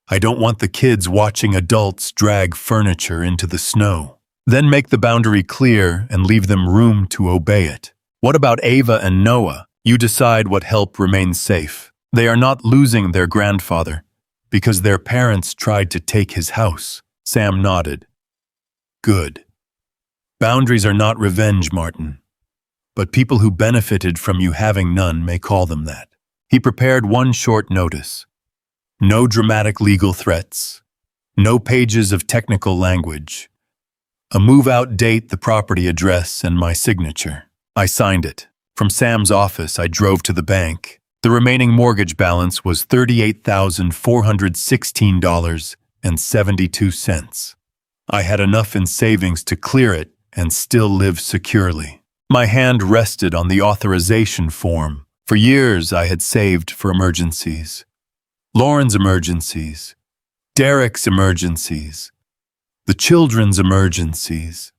"I don't want the kids watching adults drag furniture into the snow." Then make the boundary clear and leave them room to obey it. "What about Ava and Noah? You decide what help remains safe. They are not losing their grandfather because their parents tried to take his house." Sam nodded. "Good. Boundaries are not revenge, Martin. But people who benefited from you having none may call them that." He prepared one short notice. No dramatic legal threats. No pages of technical language. A move-out date, the property address, and my signature. I signed it. From Sam's office, I drove to the bank. The remaining mortgage balance was $38,416.72. I had enough in savings to clear it and still live securely. My hand rested on the authorization form. For years, I had saved for emergencies. Lauren's emergencies, Derek's emergencies, the children's emergencies.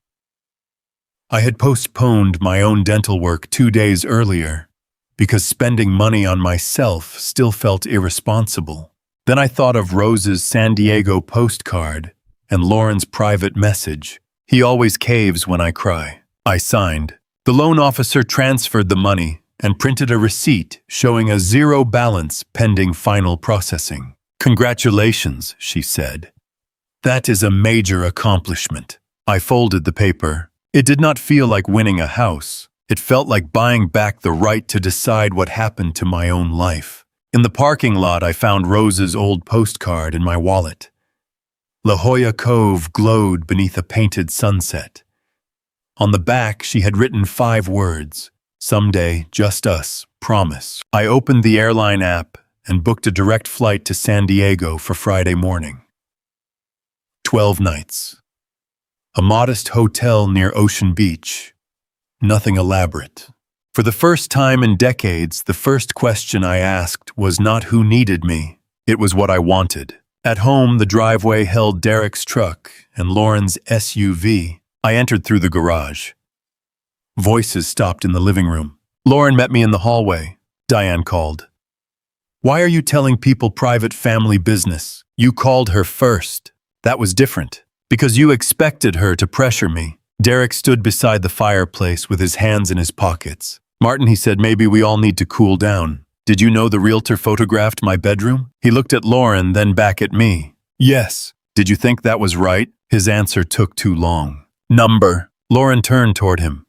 I had postponed my own dental work 2 days earlier because spending money on myself still felt irresponsible. Then I thought of Rose's San Diego postcard and Lauren's private message. "He always caves when I cry." I signed. The loan officer transferred the money and printed a receipt showing a zero balance pending final processing. "Congratulations," she said. "That is a major accomplishment." I folded the paper. It did not feel like winning a house. It felt like buying back the right to decide what happened to my own life. In the parking lot, I found Rose's old postcard in my wallet. La Jolla Cove glowed beneath a painted sunset. On the back, she had written 5 words. "Someday, just us, promise." I opened the airline app and booked a direct flight to San Diego for Friday morning. 12 nights. A modest hotel near Ocean Beach. Nothing elaborate. For the first time in decades, the first question I asked was not who needed me, it was what I wanted. At home, the driveway held Derek's truck and Lauren's SUV. I entered through the garage. Voices stopped in the living room. Lauren met me in the hallway. Diane called. "Why are you telling people private family business? You called her first." "That was different. Because you expected her to pressure me." Derek stood beside the fireplace with his hands in his pockets. "Martin," he said, "maybe we all need to cool down. Did you know the realtor photographed my bedroom?" He looked at Lauren, then back at me. "Yes." "Did you think that was right?" His answer took too long. "Number." Lauren turned toward him.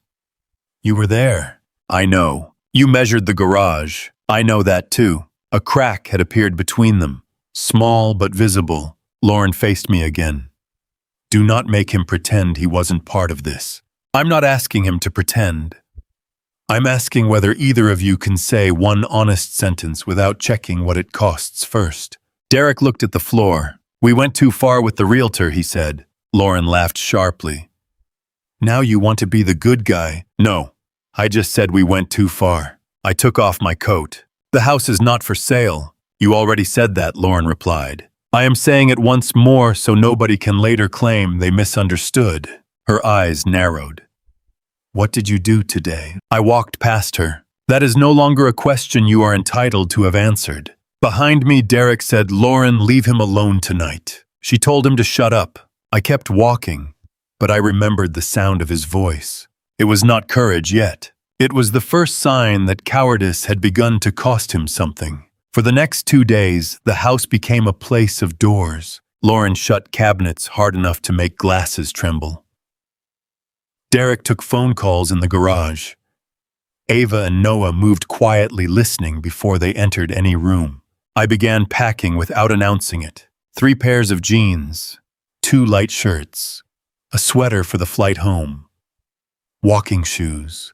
You were there. I know. You measured the garage. I know that too. A crack had appeared between them, small but visible. Lauren faced me again. Do not make him pretend he wasn't part of this. I'm not asking him to pretend. I'm asking whether either of you can say one honest sentence without checking what it costs first. Derek looked at the floor. We went too far with the realtor, he said. Lauren laughed sharply. Now you want to be the good guy? No, I just said we went too far. I took off my coat. The house is not for sale. You already said that, Lauren replied. I am saying it once more so nobody can later claim they misunderstood. Her eyes narrowed. What did you do today? I walked past her. That is no longer a question you are entitled to have answered. Behind me, Derek said, Lauren, leave him alone tonight. She told him to shut up. I kept walking, but I remembered the sound of his voice. It was not courage yet. It was the first sign that cowardice had begun to cost him something. For the next 2 days, the house became a place of doors. Lauren shut cabinets hard enough to make glasses tremble. Derek took phone calls in the garage. Ava and Noah moved quietly, listening before they entered any room. I began packing without announcing it. 3 pairs of jeans, 2 light shirts, a sweater for the flight home, walking shoes,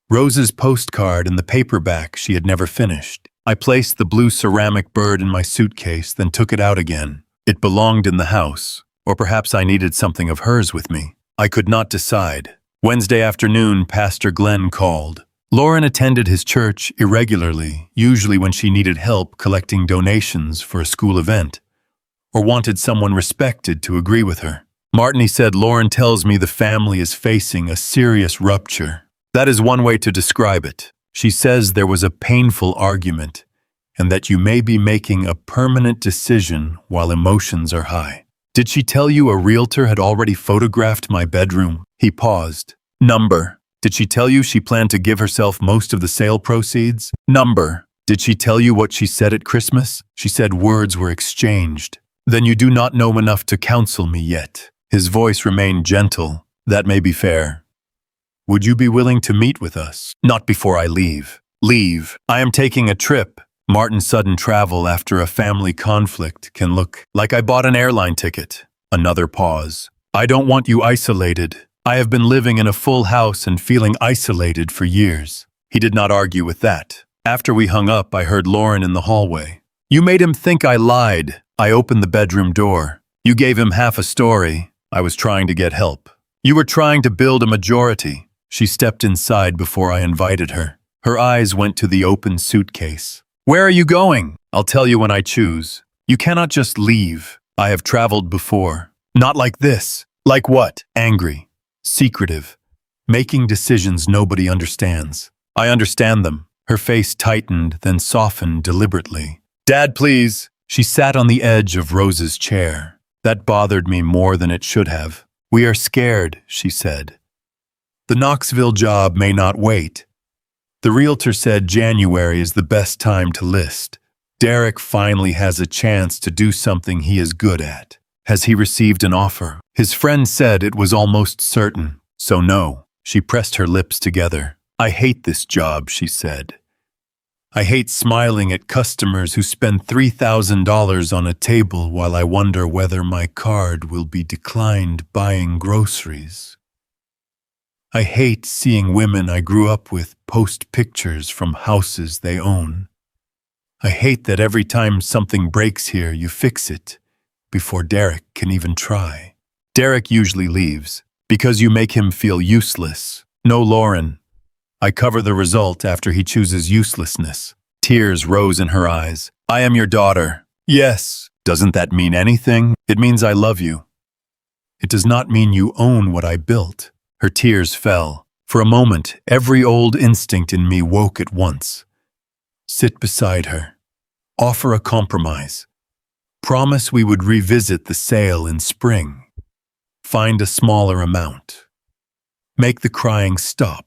Rose's postcard and the paperback she had never finished. I placed the blue ceramic bird in my suitcase, then took it out again. It belonged in the house, or perhaps I needed something of hers with me. I could not decide. Wednesday afternoon, Pastor Glenn called. Lauren attended his church irregularly, usually when she needed help collecting donations for a school event, or wanted someone respected to agree with her. Martin, he said, Lauren tells me the family is facing a serious rupture. That is one way to describe it. She says there was a painful argument, and that you may be making a permanent decision while emotions are high. Did she tell you a realtor had already photographed my bedroom? He paused. Number. Did she tell you she planned to give herself most of the sale proceeds? Number. Did she tell you what she said at Christmas? She said words were exchanged. Then you do not know enough to counsel me yet. His voice remained gentle. That may be fair. Would you be willing to meet with us? Not before I leave. Leave. I am taking a trip. Martin's sudden travel after a family conflict can look like I bought an airline ticket. Another pause. I don't want you isolated. I have been living in a full house and feeling isolated for years. He did not argue with that. After we hung up, I heard Lauren in the hallway. You made him think I lied. I opened the bedroom door. You gave him half a story. I was trying to get help. You were trying to build a majority. She stepped inside before I invited her. Her eyes went to the open suitcase. Where are you going? I'll tell you when I choose. You cannot just leave. I have traveled before. Not like this. Like what? Angry. Secretive. Making decisions nobody understands. I understand them. Her face tightened, then softened deliberately. Dad, please. She sat on the edge of Rose's chair. That bothered me more than it should have. We are scared, she said. The Knoxville job may not wait. The realtor said January is the best time to list. Derek finally has a chance to do something he is good at. Has he received an offer? His friend said it was almost certain, so no. She pressed her lips together. I hate this job, she said. I hate smiling at customers who spend $3,000 on a table while I wonder whether my card will be declined buying groceries. I hate seeing women I grew up with post pictures from houses they own. I hate that every time something breaks here, you fix it before Derek can even try. Derek usually leaves because you make him feel useless. No, Lauren. I cover the result after he chooses uselessness. Tears rose in her eyes. I am your daughter. Yes. Doesn't that mean anything? It means I love you. It does not mean you own what I built. Her tears fell. For a moment, every old instinct in me woke at once. Sit beside her. Offer a compromise. Promise we would revisit the sale in spring. Find a smaller amount. Make the crying stop.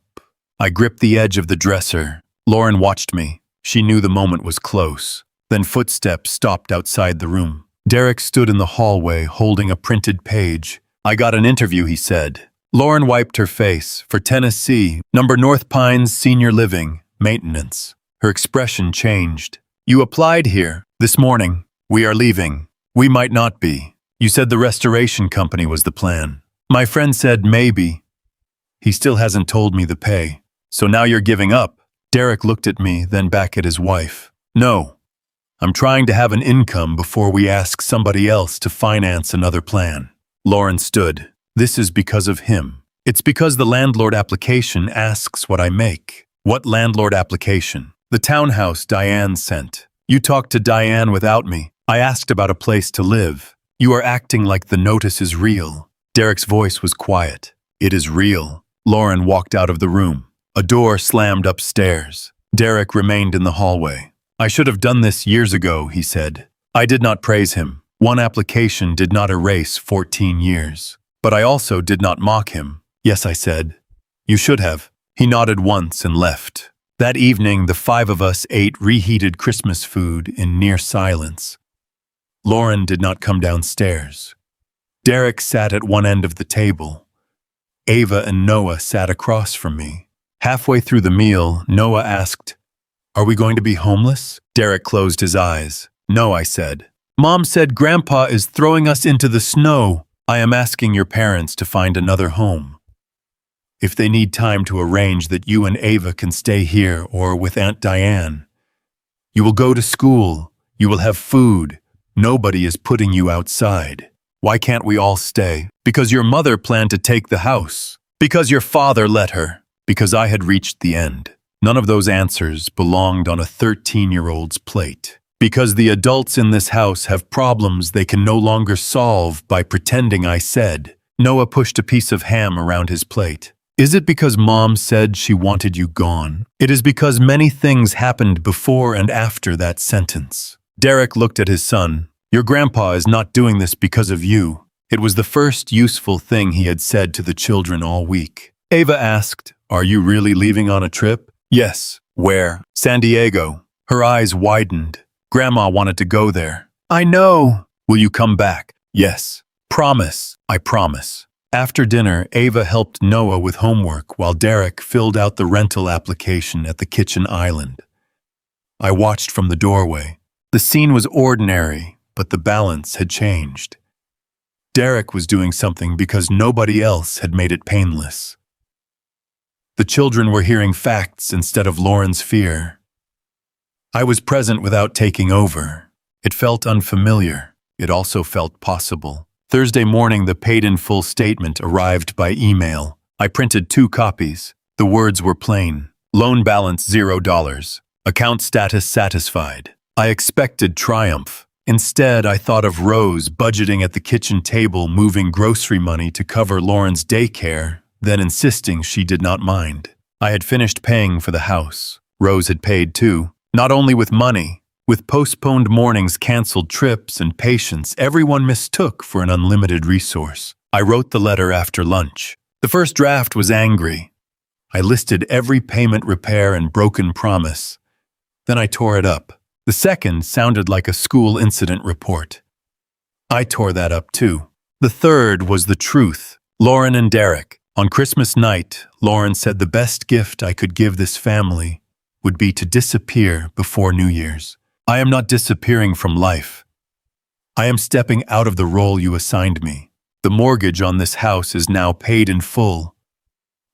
I gripped the edge of the dresser. Lauren watched me. She knew the moment was close. Then footsteps stopped outside the room. Derek stood in the hallway holding a printed page. I got an interview, he said. Lauren wiped her face. For Tennessee, number North Pines Senior Living, maintenance. Her expression changed. You applied here. This morning. We are leaving. We might not be. You said the restoration company was the plan. My friend said maybe. He still hasn't told me the pay. So now you're giving up? Derek looked at me, then back at his wife. No. I'm trying to have an income before we ask somebody else to finance another plan. Lauren stood. This is because of him. It's because the landlord application asks what I make. What landlord application? The townhouse Diane sent. You talked to Diane without me. I asked about a place to live. You are acting like the notice is real. Derek's voice was quiet. It is real. Lauren walked out of the room. A door slammed upstairs. Derek remained in the hallway. I should have done this years ago, he said. I did not praise him. One application did not erase 14 years. But I also did not mock him. Yes, I said. You should have. He nodded once and left. That evening, the five of us ate reheated Christmas food in near silence. Lauren did not come downstairs. Derek sat at one end of the table. Ava and Noah sat across from me. Halfway through the meal, Noah asked, "Are we going to be homeless?" Derek closed his eyes. "No," I said. "Mom said Grandpa is throwing us into the snow. I am asking your parents to find another home. If they need time to arrange that you and Ava can stay here or with Aunt Diane. You will go to school. You will have food. Nobody is putting you outside. Why can't we all stay? Because your mother planned to take the house. Because your father let her. Because I had reached the end. None of those answers belonged on a 13-year-old's plate. Because the adults in this house have problems they can no longer solve by pretending I said." Noah pushed a piece of ham around his plate. "Is it because Mom said she wanted you gone? It is because many things happened before and after that sentence." Derek looked at his son. "Your grandpa is not doing this because of you." It was the first useful thing he had said to the children all week. Ava asked, "Are you really leaving on a trip?" "Yes." "Where?" "San Diego." Her eyes widened. "Grandma wanted to go there." "I know." "Will you come back?" "Yes." "Promise." "I promise." After dinner, Ava helped Noah with homework while Derek filled out the rental application at the kitchen island. I watched from the doorway. The scene was ordinary, but the balance had changed. Derek was doing something because nobody else had made it painless. The children were hearing facts instead of Lauren's fear. I was present without taking over. It felt unfamiliar. It also felt possible. Thursday morning, the paid-in-full statement arrived by email. I printed 2 copies. The words were plain. Loan balance $0. Account status satisfied. I expected triumph. Instead, I thought of Rose budgeting at the kitchen table, moving grocery money to cover Lauren's daycare, then insisting she did not mind. I had finished paying for the house. Rose had paid too. Not only with money, with postponed mornings, canceled trips, and patience everyone mistook for an unlimited resource. I wrote the letter after lunch. The first draft was angry. I listed every payment repair and broken promise. Then I tore it up. The second sounded like a school incident report. I tore that up too. The third was the truth. Lauren and Derek. On Christmas night, Lauren said the best gift I could give this family would be to disappear before New Year's. I am not disappearing from life. I am stepping out of the role you assigned me. The mortgage on this house is now paid in full.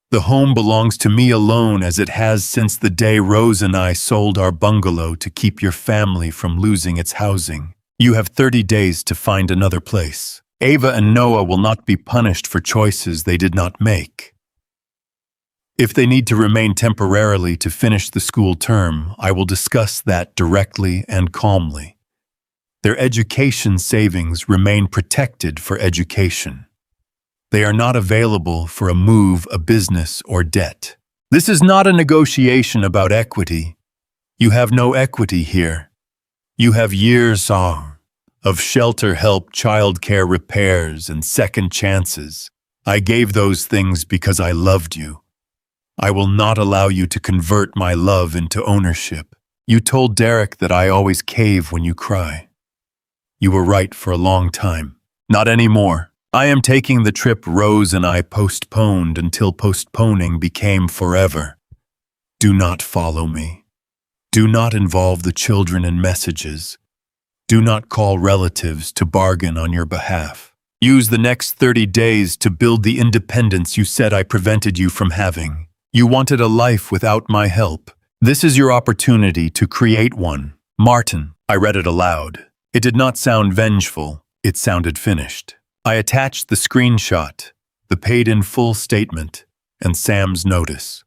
The home belongs to me alone, as it has since the day Rose and I sold our bungalow to keep your family from losing its housing. You have 30 days to find another place. Ava and Noah will not be punished for choices they did not make. If they need to remain temporarily to finish the school term, I will discuss that directly and calmly. Their education savings remain protected for education. They are not available for a move, a business, or debt. This is not a negotiation about equity. You have no equity here. You have years of shelter help, childcare repairs, and second chances. I gave those things because I loved you. I will not allow you to convert my love into ownership. You told Derek that I always cave when you cry. You were right for a long time. Not anymore. I am taking the trip Rose and I postponed until postponing became forever. Do not follow me. Do not involve the children in messages. Do not call relatives to bargain on your behalf. Use the next 30 days to build the independence you said I prevented you from having. You wanted a life without my help. This is your opportunity to create one. Martin. I read it aloud. It did not sound vengeful. It sounded finished. I attached the screenshot, the paid-in-full statement, and Sam's notice.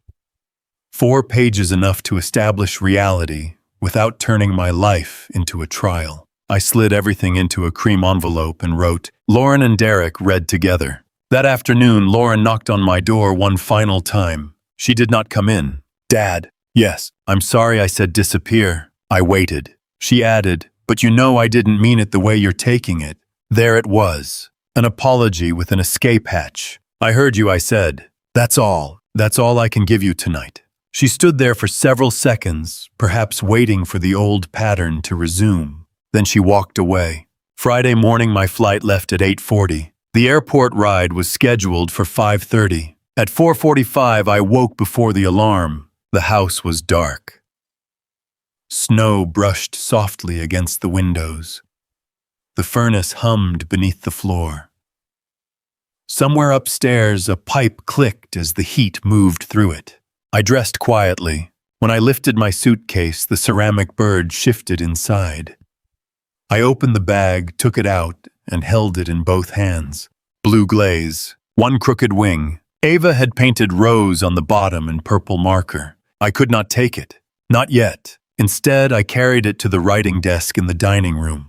4 pages enough to establish reality without turning my life into a trial. I slid everything into a cream envelope and wrote, Lauren and Derek read together. That afternoon, Lauren knocked on my door one final time. She did not come in. Dad. Yes. I'm sorry I said disappear. I waited. She added, but you know I didn't mean it the way you're taking it. There it was. An apology with an escape hatch. I heard you, I said. That's all. That's all I can give you tonight. She stood there for several seconds, perhaps waiting for the old pattern to resume. Then she walked away. Friday morning, my flight left at 8:40. The airport ride was scheduled for 5:30. At 4:45, I woke before the alarm. The house was dark. Snow brushed softly against the windows. The furnace hummed beneath the floor. Somewhere upstairs, a pipe clicked as the heat moved through it. I dressed quietly. When I lifted my suitcase, the ceramic bird shifted inside. I opened the bag, took it out, and held it in both hands. Blue glaze, one crooked wing. Ava had painted Rose on the bottom in purple marker. I could not take it. Not yet. Instead, I carried it to the writing desk in the dining room.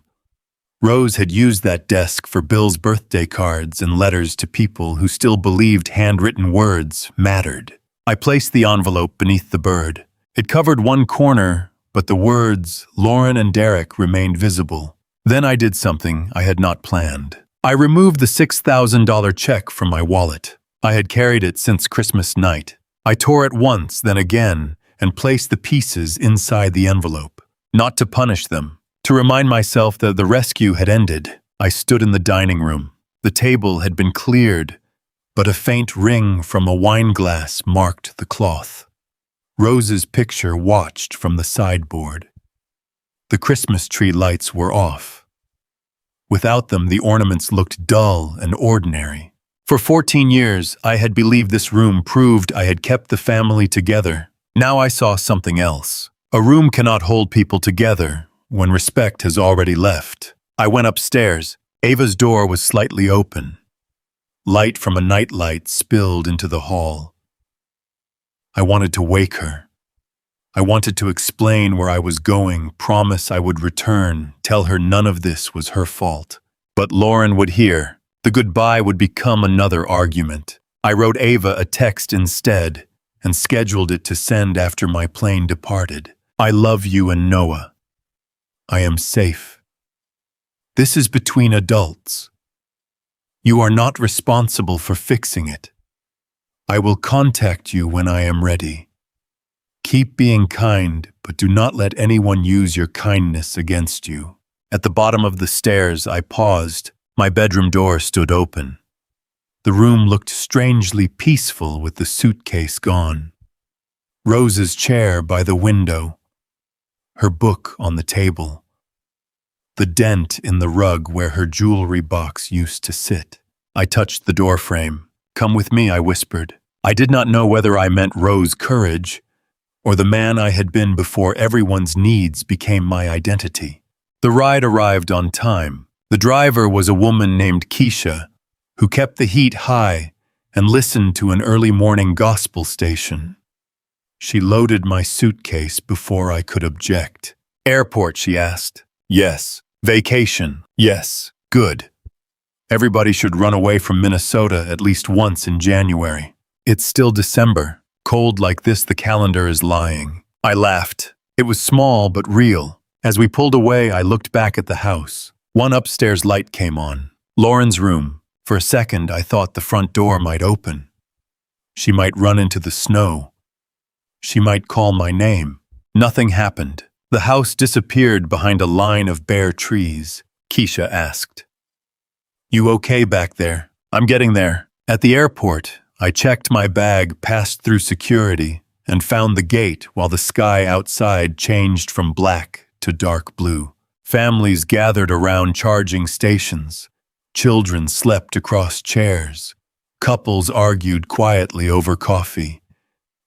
Rose had used that desk for Bill's birthday cards and letters to people who still believed handwritten words mattered. I placed the envelope beneath the bird. It covered one corner, but the words Lauren and Derek remained visible. Then I did something I had not planned. I removed the $6,000 check from my wallet. I had carried it since Christmas night. I tore it once, then again, and placed the pieces inside the envelope. Not to punish them. To remind myself that the rescue had ended. I stood in the dining room. The table had been cleared, but a faint ring from a wine glass marked the cloth. Rose's picture watched from the sideboard. The Christmas tree lights were off. Without them, the ornaments looked dull and ordinary. For 14 years, I had believed this room proved I had kept the family together. Now I saw something else. A room cannot hold people together when respect has already left. I went upstairs. Ava's door was slightly open. Light from a nightlight spilled into the hall. I wanted to wake her. I wanted to explain where I was going, promise I would return, tell her none of this was her fault. But Lauren would hear. The goodbye would become another argument. I wrote Ava a text instead and scheduled it to send after my plane departed. I love you and Noah. I am safe. This is between adults. You are not responsible for fixing it. I will contact you when I am ready. Keep being kind, but do not let anyone use your kindness against you. At the bottom of the stairs, I paused. My bedroom door stood open. The room looked strangely peaceful with the suitcase gone. Rose's chair by the window. Her book on the table. The dent in the rug where her jewelry box used to sit. I touched the doorframe. Come with me, I whispered. I did not know whether I meant Rose courage or the man I had been before everyone's needs became my identity. The ride arrived on time. The driver was a woman named Keisha, who kept the heat high and listened to an early morning gospel station. She loaded my suitcase before I could object. Airport, she asked. Yes. Vacation. Yes. Good. Everybody should run away from Minnesota at least once in January. It's still December. Cold like this, the calendar is lying. I laughed. It was small but real. As we pulled away, I looked back at the house. One upstairs light came on. Lauren's room. For a second, I thought the front door might open. She might run into the snow. She might call my name. Nothing happened. The house disappeared behind a line of bare trees. Keisha asked, You okay back there? I'm getting there. At the airport, I checked my bag, passed through security, and found the gate while the sky outside changed from black to dark blue. Families gathered around charging stations. Children slept across chairs. Couples argued quietly over coffee.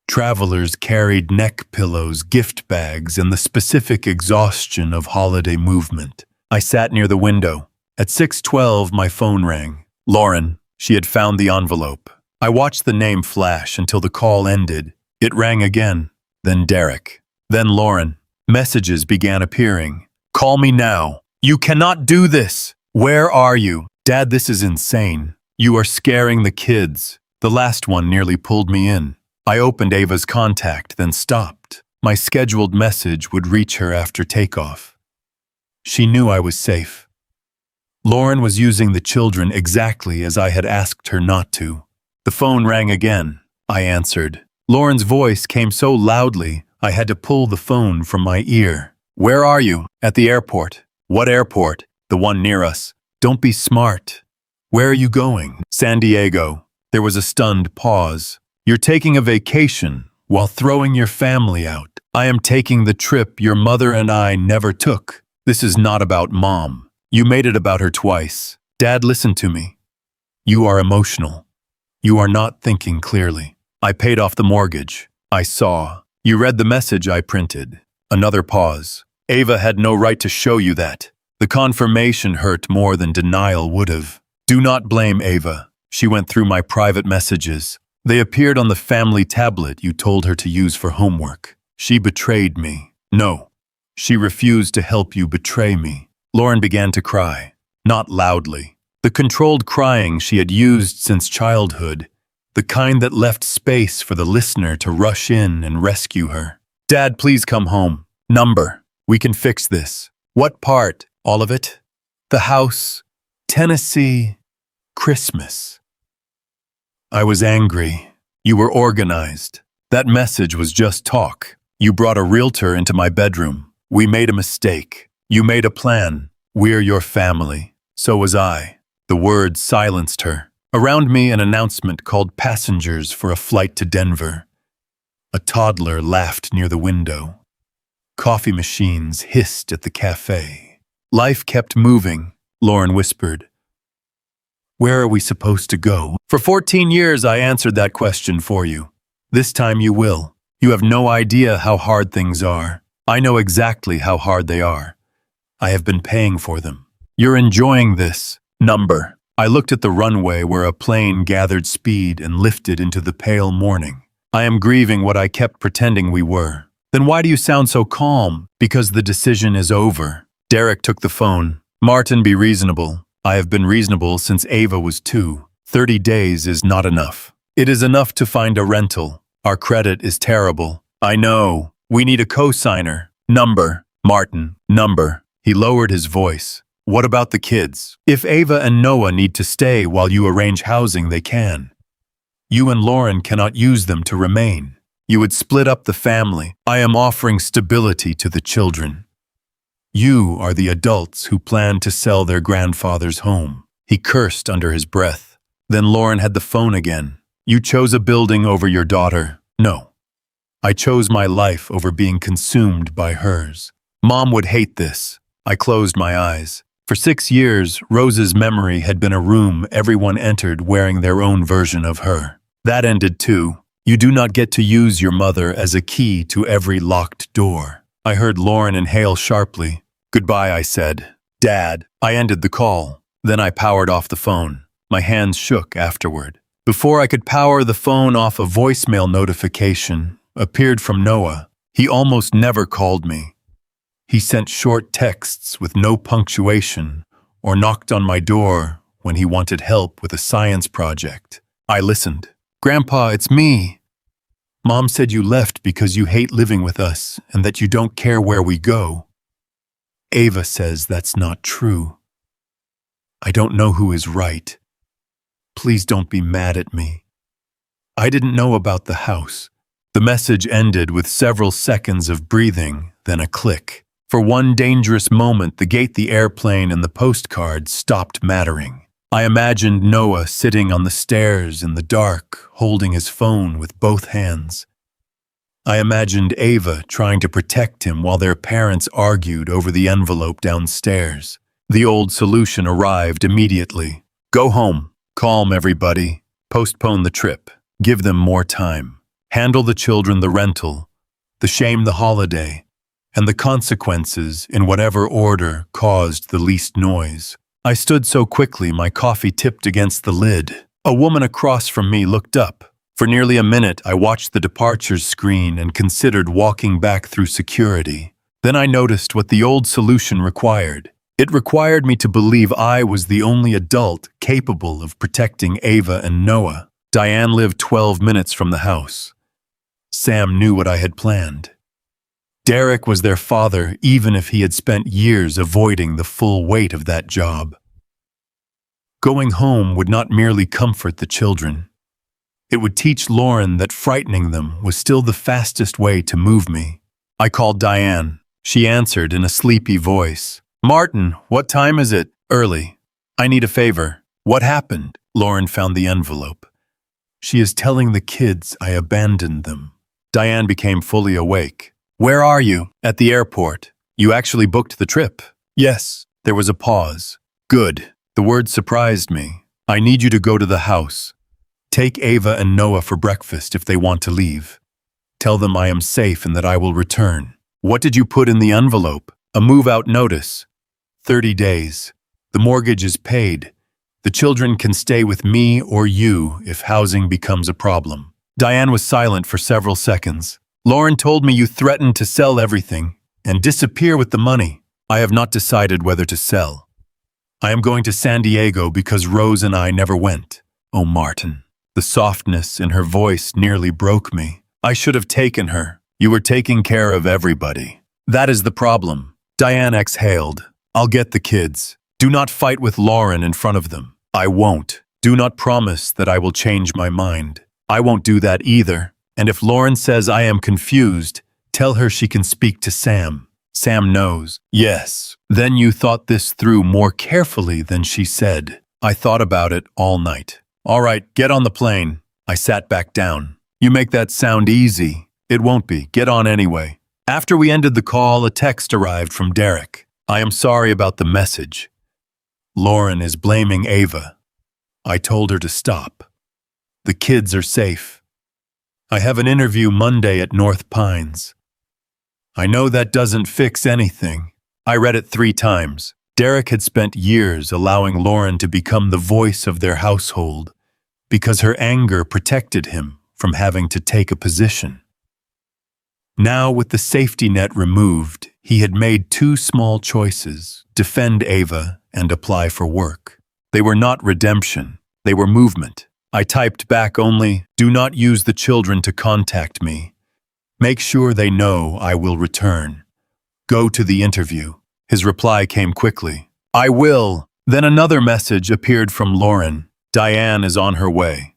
Travelers carried neck pillows, gift bags, and the specific exhaustion of holiday movement. I sat near the window. At 6:12, my phone rang. Lauren. She had found the envelope. I watched the name flash until the call ended. It rang again. Then Derek. Then Lauren. Messages began appearing. Call me now. You cannot do this. Where are you? Dad, this is insane. You are scaring the kids. The last one nearly pulled me in. I opened Ava's contact, then stopped. My scheduled message would reach her after takeoff. She knew I was safe. Lauren was using the children exactly as I had asked her not to. The phone rang again. I answered. Lauren's voice came so loudly, I had to pull the phone from my ear. Where are you? At the airport. What airport? The one near us. Don't be smart. Where are you going? San Diego. There was a stunned pause. You're taking a vacation while throwing your family out. I am taking the trip your mother and I never took. This is not about Mom. You made it about her twice. Dad, listen to me. You are emotional. You are not thinking clearly. I paid off the mortgage. I saw. You read the message I printed. Another pause. Ava had no right to show you that. The confirmation hurt more than denial would have. Do not blame Ava. She went through my private messages. They appeared on the family tablet you told her to use for homework. She betrayed me. No. She refused to help you betray me. Lauren began to cry. Not loudly. The controlled crying she had used since childhood. The kind that left space for the listener to rush in and rescue her. Dad, please come home. Number. We can fix this. What part? All of it? The house. Tennessee. Christmas. I was angry. You were organized. That message was just talk. You brought a realtor into my bedroom. We made a mistake. You made a plan. We're your family. So was I. The words silenced her. Around me, an announcement called passengers for a flight to Denver. A toddler laughed near the window. Coffee machines hissed at the cafe. Life kept moving, Lauren whispered. Where are we supposed to go? For 14 years, I answered that question for you. This time you will. You have no idea how hard things are. I know exactly how hard they are. I have been paying for them. You're enjoying this. Number. I looked at the runway where a plane gathered speed and lifted into the pale morning. I am grieving what I kept pretending we were. Then why do you sound so calm? Because the decision is over. Derek took the phone. Martin, be reasonable. I have been reasonable since Ava was 2. 30 days is not enough. It is enough to find a rental. Our credit is terrible. I know. We need a co-signer. Number. Martin. Number. He lowered his voice. What about the kids? If Ava and Noah need to stay while you arrange housing, they can. You and Lauren cannot use them to remain. You would split up the family. I am offering stability to the children. You are the adults who plan to sell their grandfather's home. He cursed under his breath. Then Lauren had the phone again. You chose a building over your daughter. No. I chose my life over being consumed by hers. Mom would hate this. I closed my eyes. For 6 years, Rose's memory had been a room everyone entered wearing their own version of her. That ended too. You do not get to use your mother as a key to every locked door. I heard Lauren inhale sharply. Goodbye, I said. Dad. I ended the call. Then I powered off the phone. My hands shook afterward. Before I could power the phone off, a voicemail notification appeared from Noah. He almost never called me. He sent short texts with no punctuation or knocked on my door when he wanted help with a science project. I listened. Grandpa, it's me. Mom said you left because you hate living with us and that you don't care where we go. Ava says that's not true. I don't know who is right. Please don't be mad at me. I didn't know about the house. The message ended with several seconds of breathing, then a click. For one dangerous moment, the gate, the airplane, and the postcard stopped mattering. I imagined Noah sitting on the stairs in the dark, holding his phone with both hands. I imagined Ava trying to protect him while their parents argued over the envelope downstairs. The old solution arrived immediately. Go home, calm everybody, postpone the trip, give them more time, handle the children the rental, the shame the holiday, and the consequences in whatever order caused the least noise. I stood so quickly my coffee tipped against the lid. A woman across from me looked up. For nearly a minute I watched the departures screen and considered walking back through security. Then I noticed what the old solution required. It required me to believe I was the only adult capable of protecting Ava and Noah. Diane lived 12 minutes from the house. Sam knew what I had planned. Derek was their father, even if he had spent years avoiding the full weight of that job. Going home would not merely comfort the children. It would teach Lauren that frightening them was still the fastest way to move me. I called Diane. She answered in a sleepy voice. Martin, what time is it? Early. I need a favor. What happened? Lauren found the envelope. She is telling the kids I abandoned them. Diane became fully awake. Where are you? At the airport. You actually booked the trip? Yes. There was a pause. Good. The word surprised me. I need you to go to the house. Take Ava and Noah for breakfast if they want to leave. Tell them I am safe and that I will return. What did you put in the envelope? A move-out notice. 30 days. The mortgage is paid. The children can stay with me or you if housing becomes a problem. Diane was silent for several seconds. Lauren told me you threatened to sell everything and disappear with the money. I have not decided whether to sell. I am going to San Diego because Rose and I never went. Oh, Martin. The softness in her voice nearly broke me. I should have taken her. You were taking care of everybody. That is the problem. Diane exhaled. I'll get the kids. Do not fight with Lauren in front of them. I won't. Do not promise that I will change my mind. I won't do that either. And if Lauren says I am confused, tell her she can speak to Sam. Sam knows. Yes. Then you thought this through more carefully than she said. I thought about it all night. All right, get on the plane. I sat back down. You make that sound easy. It won't be. Get on anyway. After we ended the call, a text arrived from Derek. I am sorry about the message. Lauren is blaming Ava. I told her to stop. The kids are safe. I have an interview Monday at North Pines. I know that doesn't fix anything. I read it 3 times. Derek had spent years allowing Lauren to become the voice of their household because her anger protected him from having to take a position. Now, with the safety net removed, he had made 2 small choices: defend Ava and apply for work. They were not redemption. They were movement. I typed back only, do not use the children to contact me. Make sure they know I will return. Go to the interview. His reply came quickly. I will. Then another message appeared from Lauren. Diane is on her way.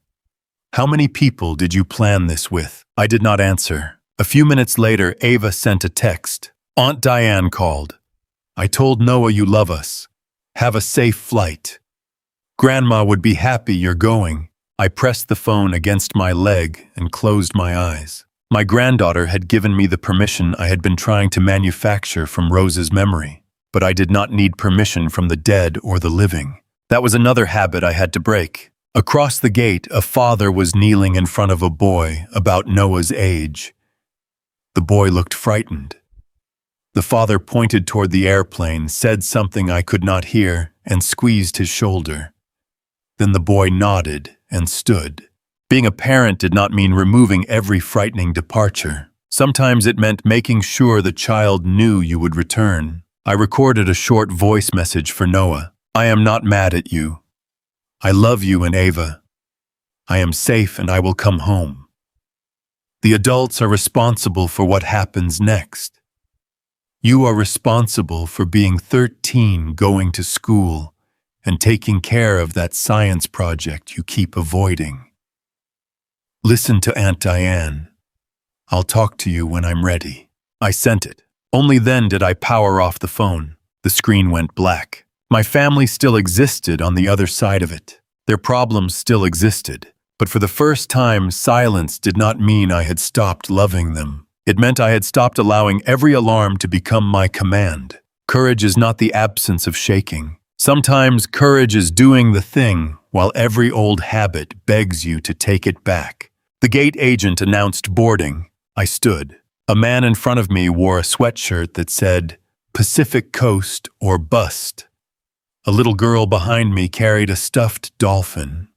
How many people did you plan this with? I did not answer. A few minutes later, Ava sent a text. Aunt Diane called. I told Noah you love us. Have a safe flight. Grandma would be happy you're going. I pressed the phone against my leg and closed my eyes. My granddaughter had given me the permission I had been trying to manufacture from Rose's memory, but I did not need permission from the dead or the living. That was another habit I had to break. Across the gate, a father was kneeling in front of a boy about Noah's age. The boy looked frightened. The father pointed toward the airplane, said something I could not hear, and squeezed his shoulder. Then the boy nodded and stood. Being a parent did not mean removing every frightening departure. Sometimes it meant making sure the child knew you would return. I recorded a short voice message for Noah. I am not mad at you. I love you and Ava. I am safe and I will come home. The adults are responsible for what happens next. You are responsible for being 13, going to school, and taking care of that science project you keep avoiding. Listen to Aunt Diane. I'll talk to you when I'm ready. I sent it. Only then did I power off the phone. The screen went black. My family still existed on the other side of it. Their problems still existed. But for the first time, silence did not mean I had stopped loving them. It meant I had stopped allowing every alarm to become my command. Courage is not the absence of shaking. Sometimes courage is doing the thing while every old habit begs you to take it back. The gate agent announced boarding. I stood. A man in front of me wore a sweatshirt that said, "Pacific Coast or Bust." A little girl behind me carried a stuffed dolphin.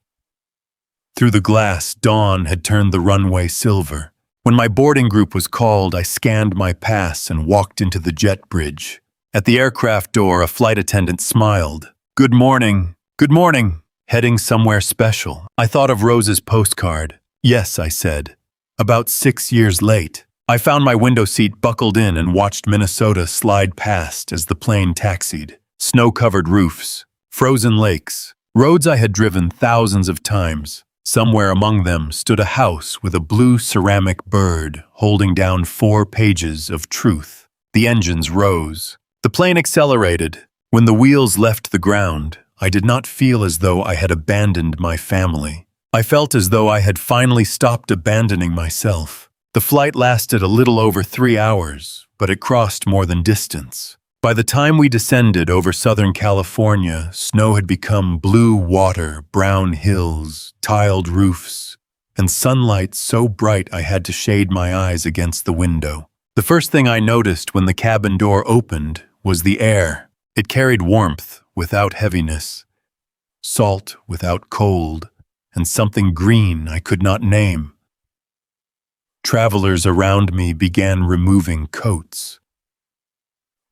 Through the glass, dawn had turned the runway silver. When my boarding group was called, I scanned my pass and walked into the jet bridge. At the aircraft door, a flight attendant smiled. "Good morning. Good morning. Heading somewhere special." I thought of Rose's postcard. "Yes," I said. "About 6 years late." I found my window seat buckled in and watched Minnesota slide past as the plane taxied. Snow-covered roofs, frozen lakes, roads I had driven thousands of times. Somewhere among them stood a house with a blue ceramic bird holding down 4 pages of truth. The engines rose. The plane accelerated. When the wheels left the ground, I did not feel as though I had abandoned my family. I felt as though I had finally stopped abandoning myself. The flight lasted a little over 3 hours, but it crossed more than distance. By the time we descended over Southern California, snow had become blue water, brown hills, tiled roofs, and sunlight so bright I had to shade my eyes against the window. The first thing I noticed when the cabin door opened was the air. It carried warmth without heaviness, salt without cold, and something green I could not name. Travelers around me began removing coats.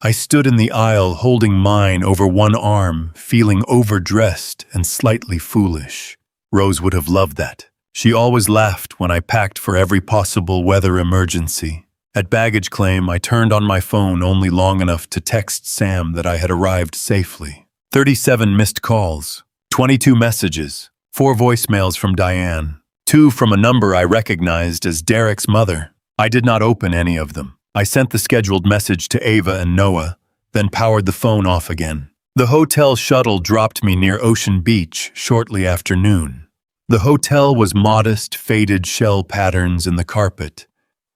I stood in the aisle holding mine over one arm, feeling overdressed and slightly foolish. Rose would have loved that. She always laughed when I packed for every possible weather emergency. At baggage claim, I turned on my phone only long enough to text Sam that I had arrived safely. 37 missed calls, 22 messages, 4 voicemails from Diane, 2 from a number I recognized as Derek's mother. I did not open any of them. I sent the scheduled message to Ava and Noah, then powered the phone off again. The hotel shuttle dropped me near Ocean Beach shortly after noon. The hotel was modest, faded shell patterns in the carpet,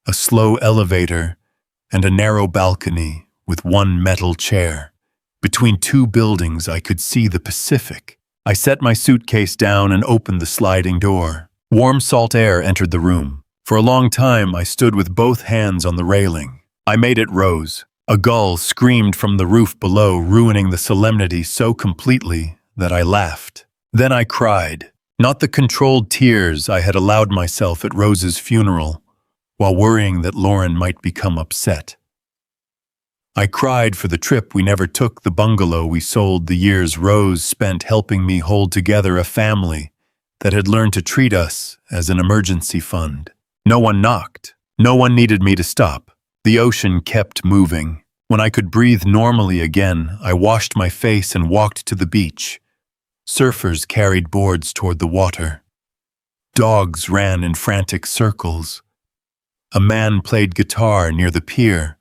a slow elevator, and a narrow balcony with one metal chair. Between 2 buildings, I could see the Pacific. I set my suitcase down and opened the sliding door. Warm salt air entered the room. For a long time, I stood with both hands on the railing. I made it Rose. A gull screamed from the roof below, ruining the solemnity so completely that I laughed. Then I cried. Not the controlled tears I had allowed myself at Rose's funeral, while worrying that Lauren might become upset. I cried for the trip we never took, the bungalow we sold, the years Rose spent helping me hold together a family that had learned to treat us as an emergency fund. No one knocked. No one needed me to stop. The ocean kept moving. When I could breathe normally again, I washed my face and walked to the beach. Surfers carried boards toward the water. Dogs ran in frantic circles. A man played guitar near the pier,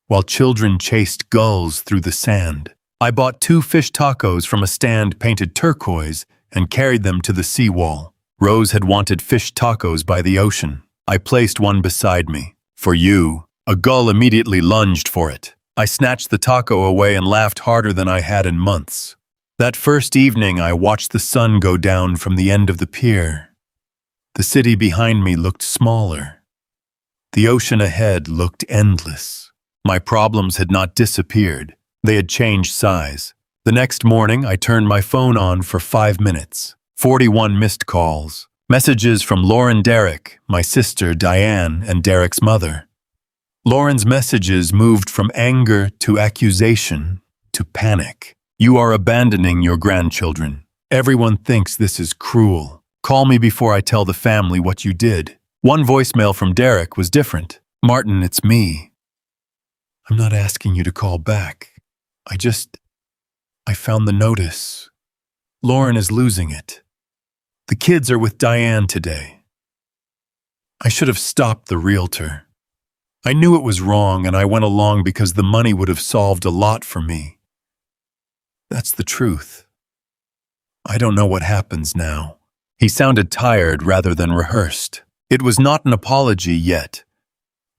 while children chased gulls through the sand. I bought 2 fish tacos from a stand painted turquoise and carried them to the seawall. Rose had wanted fish tacos by the ocean. I placed one beside me. "For you." A gull immediately lunged for it. I snatched the taco away and laughed harder than I had in months. That first evening, I watched the sun go down from the end of the pier. The city behind me looked smaller. The ocean ahead looked endless. My problems had not disappeared. They had changed size. The next morning, I turned my phone on for 5 minutes. 41 missed calls. Messages from Lauren, Derek, my sister Diane, and Derek's mother. Lauren's messages moved from anger to accusation to panic. "You are abandoning your grandchildren. Everyone thinks this is cruel. Call me before I tell the family what you did." One voicemail from Derek was different. "Martin, it's me. I'm not asking you to call back. I found the notice. Lauren is losing it. The kids are with Diane today. I should have stopped the realtor. I knew it was wrong and I went along because the money would have solved a lot for me. That's the truth. I don't know what happens now." He sounded tired rather than rehearsed. It was not an apology yet,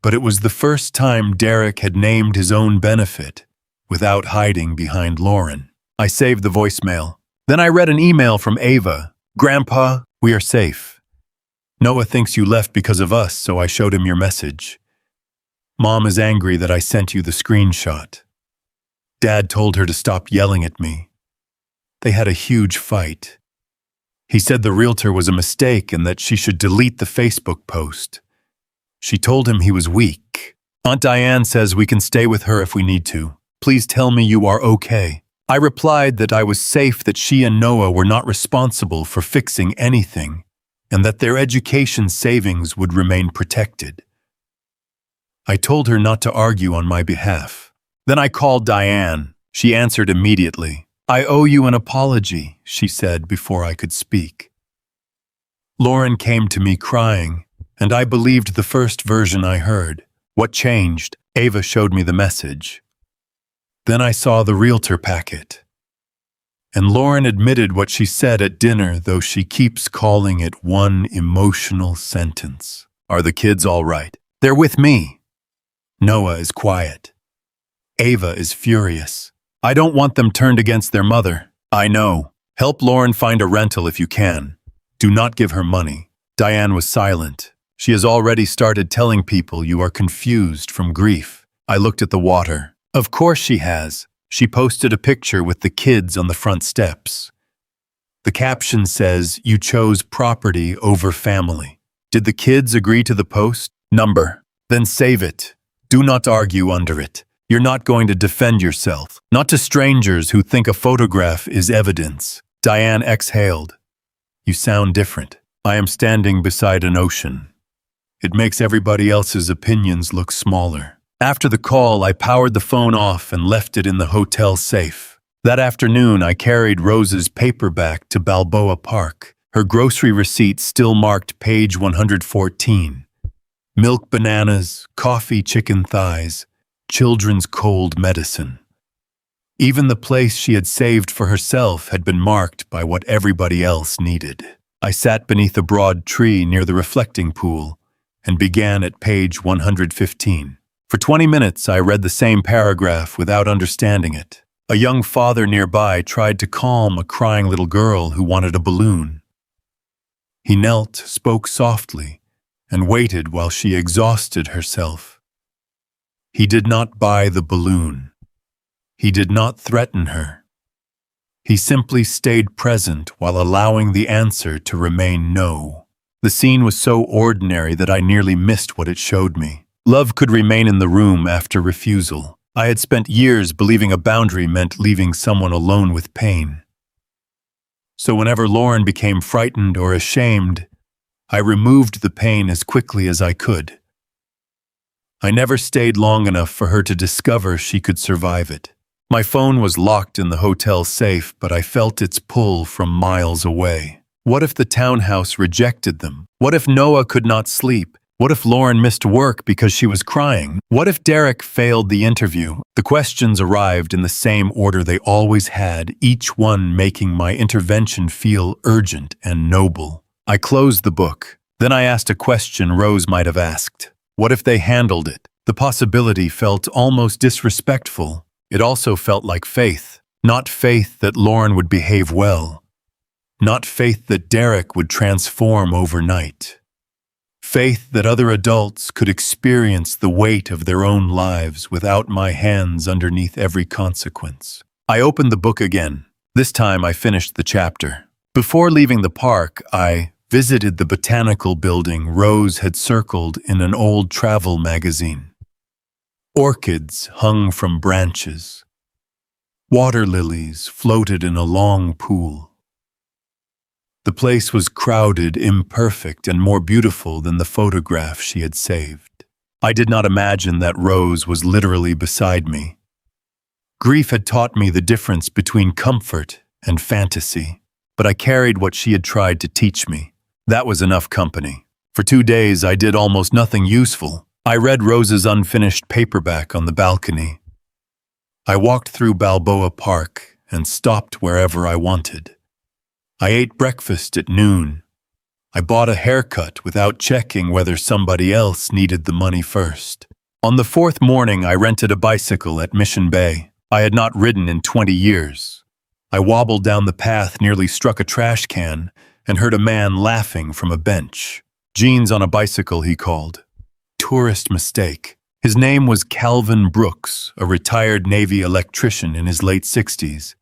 but it was the first time Derek had named his own benefit without hiding behind Lauren. I saved the voicemail. Then I read an email from Ava. "Grandpa, we are safe. Noah thinks you left because of us, so I showed him your message. Mom is angry that I sent you the screenshot. Dad told her to stop yelling at me. They had a huge fight. He said the realtor was a mistake and that she should delete the Facebook post. She told him he was weak. Aunt Diane says we can stay with her if we need to. Please tell me you are okay." I replied that I was safe, that she and Noah were not responsible for fixing anything, and that their education savings would remain protected. I told her not to argue on my behalf. Then I called Diane. She answered immediately. "I owe you an apology," she said before I could speak. Lauren came to me crying, and I believed the first version I heard. What changed? Ava showed me the message. Then I saw the realtor packet. And Lauren admitted what she said at dinner, though she keeps calling it one emotional sentence. "Are the kids all right?" "They're with me." Noah is quiet. Ava is furious. "I don't want them turned against their mother." "I know. Help Lauren find a rental if you can. Do not give her money." Diane was silent. "She has already started telling people you are confused from grief." I looked at the water. Of course she has. She posted a picture with the kids on the front steps. The caption says, "You chose property over family." Did the kids agree to the post? Number. Then save it. Do not argue under it. You're not going to defend yourself. Not to strangers who think a photograph is evidence. Diane exhaled. "You sound different. I am standing beside an ocean. It makes everybody else's opinions look smaller." After the call, I powered the phone off and left it in the hotel safe. That afternoon, I carried Rose's paperback to Balboa Park. Her grocery receipt still marked page 114. Milk, bananas, coffee, chicken thighs, children's cold medicine. Even the place she had saved for herself had been marked by what everybody else needed. I sat beneath a broad tree near the reflecting pool and began at page 115. For 20 minutes, I read the same paragraph without understanding it. A young father nearby tried to calm a crying little girl who wanted a balloon. He knelt, spoke softly, and waited while she exhausted herself. He did not buy the balloon. He did not threaten her. He simply stayed present while allowing the answer to remain no. The scene was so ordinary that I nearly missed what it showed me. Love could remain in the room after refusal. I had spent years believing a boundary meant leaving someone alone with pain. So whenever Lauren became frightened or ashamed, I removed the pain as quickly as I could. I never stayed long enough for her to discover she could survive it. My phone was locked in the hotel safe, but I felt its pull from miles away. What if the townhouse rejected them? What if Noah could not sleep? What if Lauren missed work because she was crying? What if Derek failed the interview? The questions arrived in the same order they always had, each one making my intervention feel urgent and noble. I closed the book. Then I asked a question Rose might have asked. What if they handled it? The possibility felt almost disrespectful. It also felt like faith. Not faith that Lauren would behave well. Not faith that Derek would transform overnight. Faith that other adults could experience the weight of their own lives without my hands underneath every consequence. I opened the book again. This time I finished the chapter. Before leaving the park, I visited the botanical building Rose had circled in an old travel magazine. Orchids hung from branches. Water lilies floated in a long pool. The place was crowded, imperfect, and more beautiful than the photograph she had saved. I did not imagine that Rose was literally beside me. Grief had taught me the difference between comfort and fantasy, but I carried what she had tried to teach me. That was enough company. For 2 days, I did almost nothing useful. I read Rose's unfinished paperback on the balcony. I walked through Balboa Park and stopped wherever I wanted. I ate breakfast at noon. I bought a haircut without checking whether somebody else needed the money first. On the fourth morning, I rented a bicycle at Mission Bay. I had not ridden in 20 years. I wobbled down the path, nearly struck a trash can, and heard a man laughing from a bench. "Jeans on a bicycle," he called. Tourist mistake. His name was Calvin Brooks, a retired Navy electrician in his late 60s.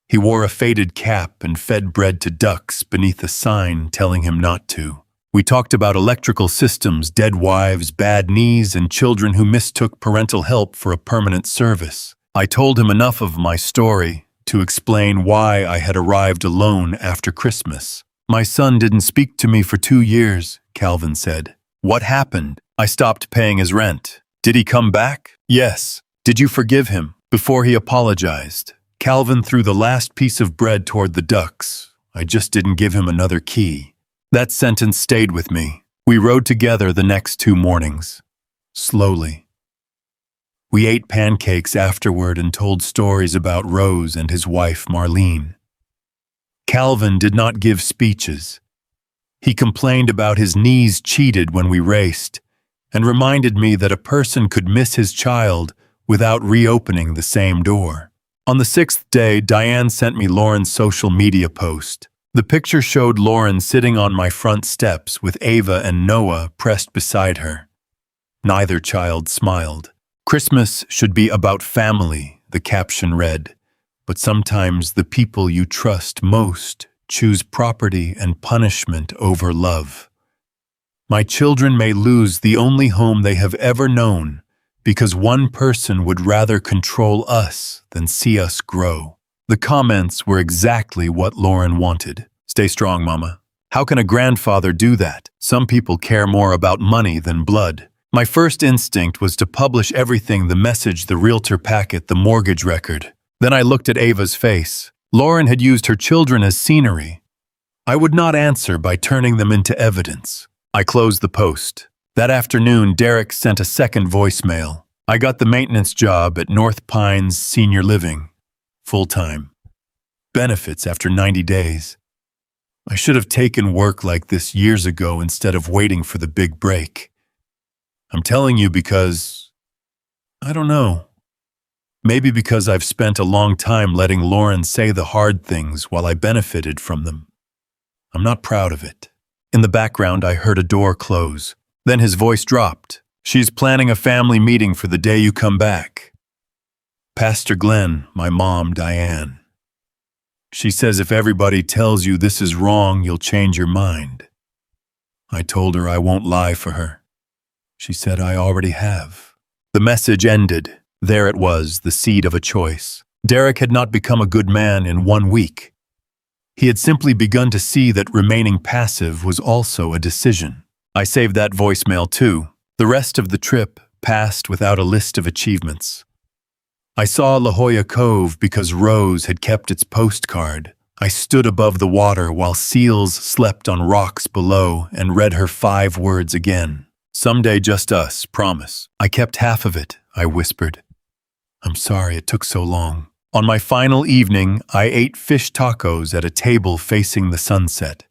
He wore a faded cap and fed bread to ducks beneath a sign telling him not to. We talked about electrical systems, dead wives, bad knees, and children who mistook parental help for a permanent service. I told him enough of my story to explain why I had arrived alone after Christmas. "My son didn't speak to me for 2 years, Calvin said. "What happened?" "I stopped paying his rent." "Did he come back?" "Yes." "Did you forgive him?" "Before he apologized." Calvin threw the last piece of bread toward the ducks. "I just didn't give him another key." That sentence stayed with me. We rode together the next 2 mornings. Slowly. We ate pancakes afterward and told stories about Rose and his wife, Marlene. Calvin did not give speeches. He complained about his knees cheated when we raced, and reminded me that a person could miss his child without reopening the same door. On the 6th day, Diane sent me Lauren's social media post. The picture showed Lauren sitting on my front steps with Ava and Noah pressed beside her. Neither child smiled. "Christmas should be about family," the caption read, "but sometimes the people you trust most choose property and punishment over love. My children may lose the only home they have ever known because one person would rather control us than see us grow." The comments were exactly what Lauren wanted. "Stay strong, Mama. How can a grandfather do that? Some people care more about money than blood." My first instinct was to publish everything, the message, the realtor packet, the mortgage record. Then I looked at Ava's face. Lauren had used her children as scenery. I would not answer by turning them into evidence. I closed the post. That afternoon, Derek sent a second voicemail. "I got the maintenance job at North Pines Senior Living. Full-time. Benefits after 90 days. I should have taken work like this years ago instead of waiting for the big break. I'm telling you because, I don't know. Maybe because I've spent a long time letting Lauren say the hard things while I benefited from them. I'm not proud of it." In the background, I heard a door close. Then his voice dropped. "She's planning a family meeting for the day you come back. Pastor Glenn, my mom, Diane. She says if everybody tells you this is wrong, you'll change your mind." I told her I won't lie for her. She said I already have. The message ended. There it was, the seed of a choice. Derek had not become a good man in 1 week. He had simply begun to see that remaining passive was also a decision. I saved that voicemail too. The rest of the trip passed without a list of achievements. I saw La Jolla Cove because Rose had kept its postcard. I stood above the water while seals slept on rocks below and read her 5 words again. "Someday just us, promise." I kept half of it, I whispered. "I'm sorry it took so long." On my final evening, I ate fish tacos at a table facing the sunset.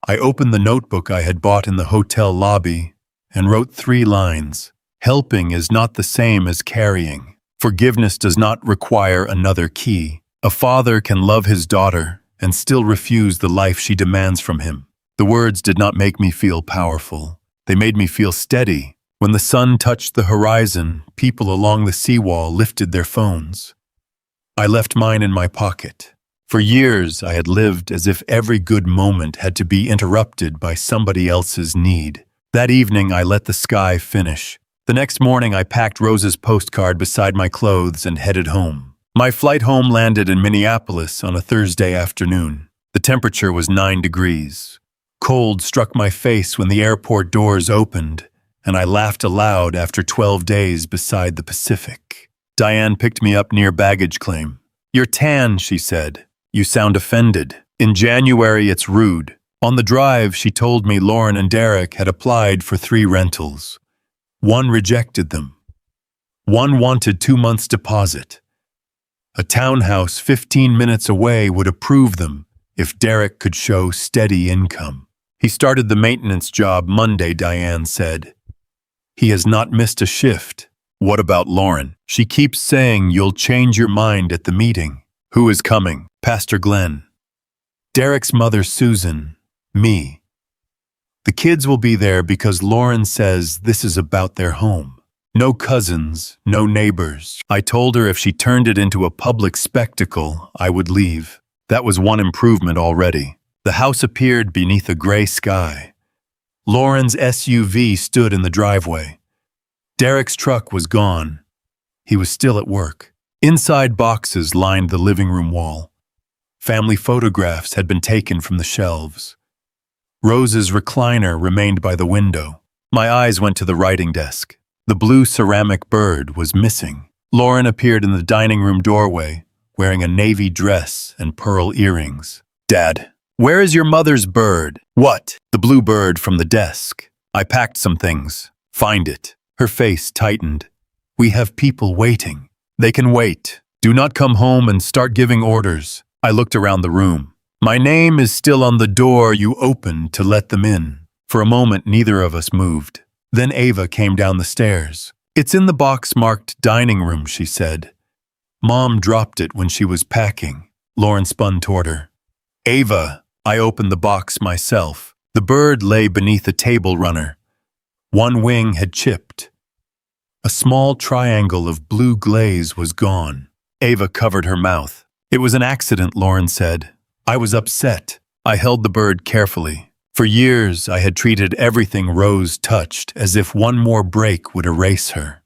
I opened the notebook I had bought in the hotel lobby and wrote 3 lines. "Helping is not the same as carrying. Forgiveness does not require another key. A father can love his daughter and still refuse the life she demands from him." The words did not make me feel powerful. They made me feel steady. When the sun touched the horizon, people along the seawall lifted their phones. I left mine in my pocket. For years, I had lived as if every good moment had to be interrupted by somebody else's need. That evening, I let the sky finish. The next morning, I packed Rose's postcard beside my clothes and headed home. My flight home landed in Minneapolis on a Thursday afternoon. The temperature was 9 degrees. Cold struck my face when the airport doors opened, and I laughed aloud after 12 days beside the Pacific. Diane picked me up near baggage claim. "You're tan," she said. "You sound offended. In January, it's rude." On the drive, she told me Lauren and Derek had applied for 3 rentals. 1 rejected them. 1 wanted 2 months' deposit. A townhouse 15 minutes away would approve them if Derek could show steady income. He started the maintenance job Monday, Diane said. He has not missed a shift. What about Lauren? She keeps saying you'll change your mind at the meeting. Who is coming? Pastor Glenn. Derek's mother, Susan. Me. The kids will be there because Lauren says this is about their home. No cousins, no neighbors. I told her if she turned it into a public spectacle, I would leave. That was one improvement already. The house appeared beneath a gray sky. Lauren's SUV stood in the driveway. Derek's truck was gone. He was still at work. Inside boxes lined the living room wall. Family photographs had been taken from the shelves. Rose's recliner remained by the window. My eyes went to the writing desk. The blue ceramic bird was missing. Lauren appeared in the dining room doorway, wearing a navy dress and pearl earrings. Dad, where is your mother's bird? What? The blue bird from the desk. I packed some things. Find it. Her face tightened. We have people waiting. They can wait. Do not come home and start giving orders. I looked around the room. My name is still on the door you opened to let them in. For a moment, neither of us moved. Then Ava came down the stairs. It's in the box marked dining room, she said. Mom dropped it when she was packing. Lauren spun toward her. Ava, I opened the box myself. The bird lay beneath a table runner. One wing had chipped. A small triangle of blue glaze was gone. Ava covered her mouth. It was an accident, Lauren said. I was upset. I held the bird carefully. For years, I had treated everything Rose touched as if one more break would erase her.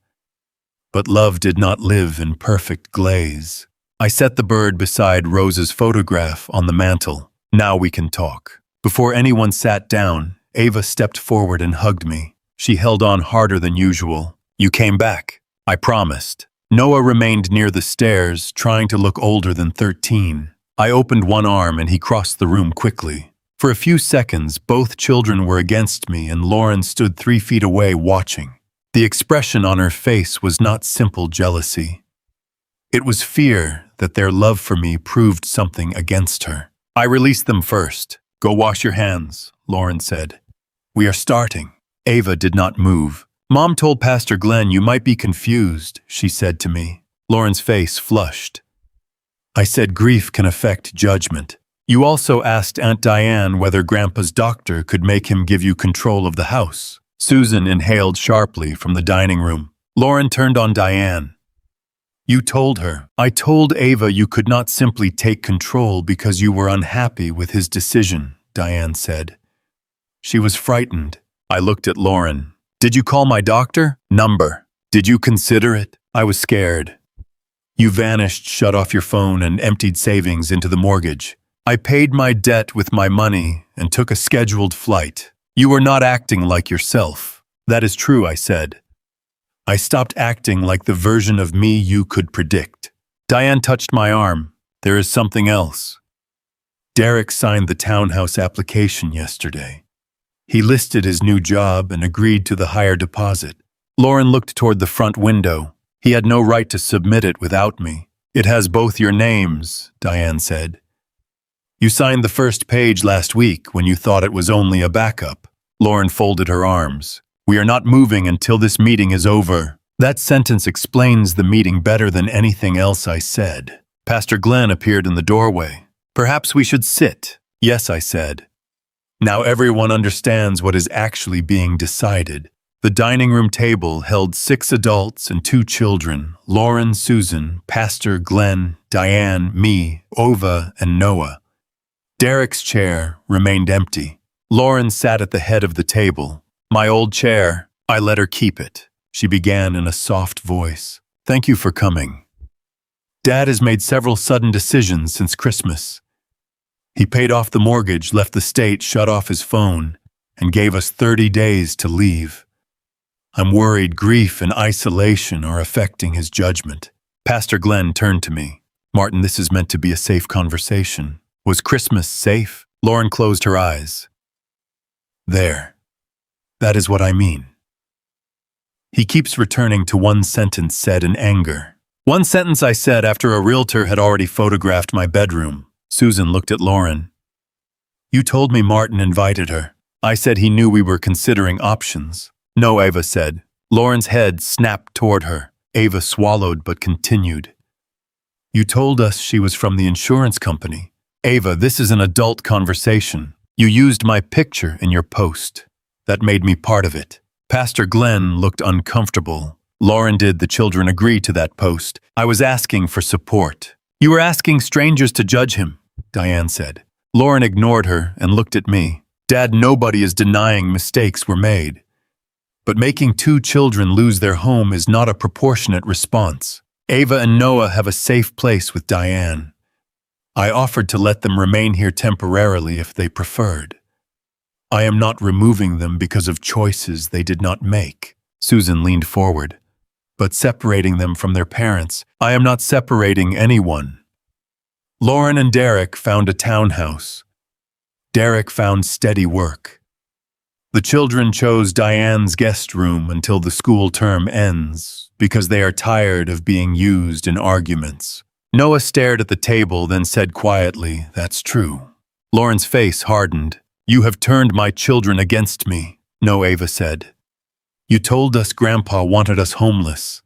But love did not live in perfect glaze. I set the bird beside Rose's photograph on the mantel. Now we can talk. Before anyone sat down, Ava stepped forward and hugged me. She held on harder than usual. You came back. I promised. Noah remained near the stairs, trying to look older than 13. I opened one arm and he crossed the room quickly. For a few seconds, both children were against me and Lauren stood 3 feet away watching. The expression on her face was not simple jealousy. It was fear that their love for me proved something against her. I released them first. Go wash your hands, Lauren said. We are starting. Ava did not move. Mom told Pastor Glenn you might be confused, she said to me. Lauren's face flushed. I said grief can affect judgment. You also asked Aunt Diane whether Grandpa's doctor could make him give you control of the house. Susan inhaled sharply from the dining room. Lauren turned on Diane. You told her. I told Ava you could not simply take control because you were unhappy with his decision, Diane said. She was frightened. I looked at Lauren. Did you call my doctor? Number. Did you consider it? I was scared. You vanished, shut off your phone, and emptied savings into the mortgage. I paid my debt with my money and took a scheduled flight. You were not acting like yourself. That is true, I said. I stopped acting like the version of me you could predict. Diane touched my arm. There is something else. Derek signed the townhouse application yesterday. He listed his new job and agreed to the higher deposit. Lauren looked toward the front window. He had no right to submit it without me. It has both your names, Diane said. You signed the first page last week when you thought it was only a backup. Lauren folded her arms. We are not moving until this meeting is over. That sentence explains the meeting better than anything else I said. Pastor Glenn appeared in the doorway. Perhaps we should sit. Yes, I said. Now everyone understands what is actually being decided. The dining room table held 6 adults and 2 children, Lauren, Susan, Pastor Glenn, Diane, me, Ova, and Noah. Derek's chair remained empty. Lauren sat at the head of the table. My old chair. I let her keep it. She began in a soft voice. Thank you for coming. Dad has made several sudden decisions since Christmas. He paid off the mortgage, left the state, shut off his phone, and gave us 30 days to leave. I'm worried grief and isolation are affecting his judgment. Pastor Glenn turned to me. Martin, this is meant to be a safe conversation. Was Christmas safe? Lauren closed her eyes. There. That is what I mean. He keeps returning to one sentence said in anger. One sentence I said after a realtor had already photographed my bedroom. Susan looked at Lauren. You told me Martin invited her. I said he knew we were considering options. No, Ava said. Lauren's head snapped toward her. Ava swallowed but continued. You told us she was from the insurance company. Ava, this is an adult conversation. You used my picture in your post. That made me part of it. Pastor Glenn looked uncomfortable. Lauren did the children agree to that post. I was asking for support. You were asking strangers to judge him, Diane said. Lauren ignored her and looked at me. Dad, nobody is denying mistakes were made. But making 2 children lose their home is not a proportionate response. Ava and Noah have a safe place with Diane. I offered to let them remain here temporarily if they preferred. I am not removing them because of choices they did not make. Susan leaned forward. But separating them from their parents. I am not separating anyone. Lauren and Derek found a townhouse. Derek found steady work. The children chose Diane's guest room until the school term ends because they are tired of being used in arguments. Noah stared at the table, then said quietly, That's true. Lauren's face hardened. You have turned my children against me, No, Ava said. You told us Grandpa wanted us homeless.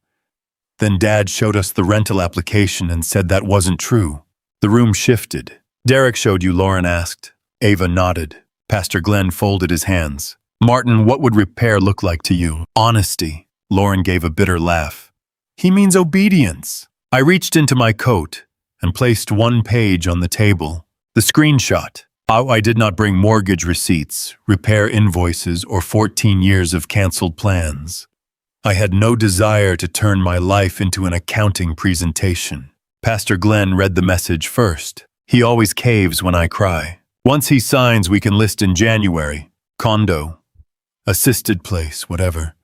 Then Dad showed us the rental application and said that wasn't true. The room shifted. Derek showed you, Lauren asked. Ava nodded. Pastor Glenn folded his hands. Martin, what would repair look like to you? Honesty. Lauren gave a bitter laugh. He means obedience. I reached into my coat and placed one page on the table. The screenshot. I did not bring mortgage receipts, repair invoices, or 14 years of canceled plans. I had no desire to turn my life into an accounting presentation. Pastor Glenn read the message first. He always caves when I cry. Once he signs, we can list in January. Condo. Assisted place, whatever.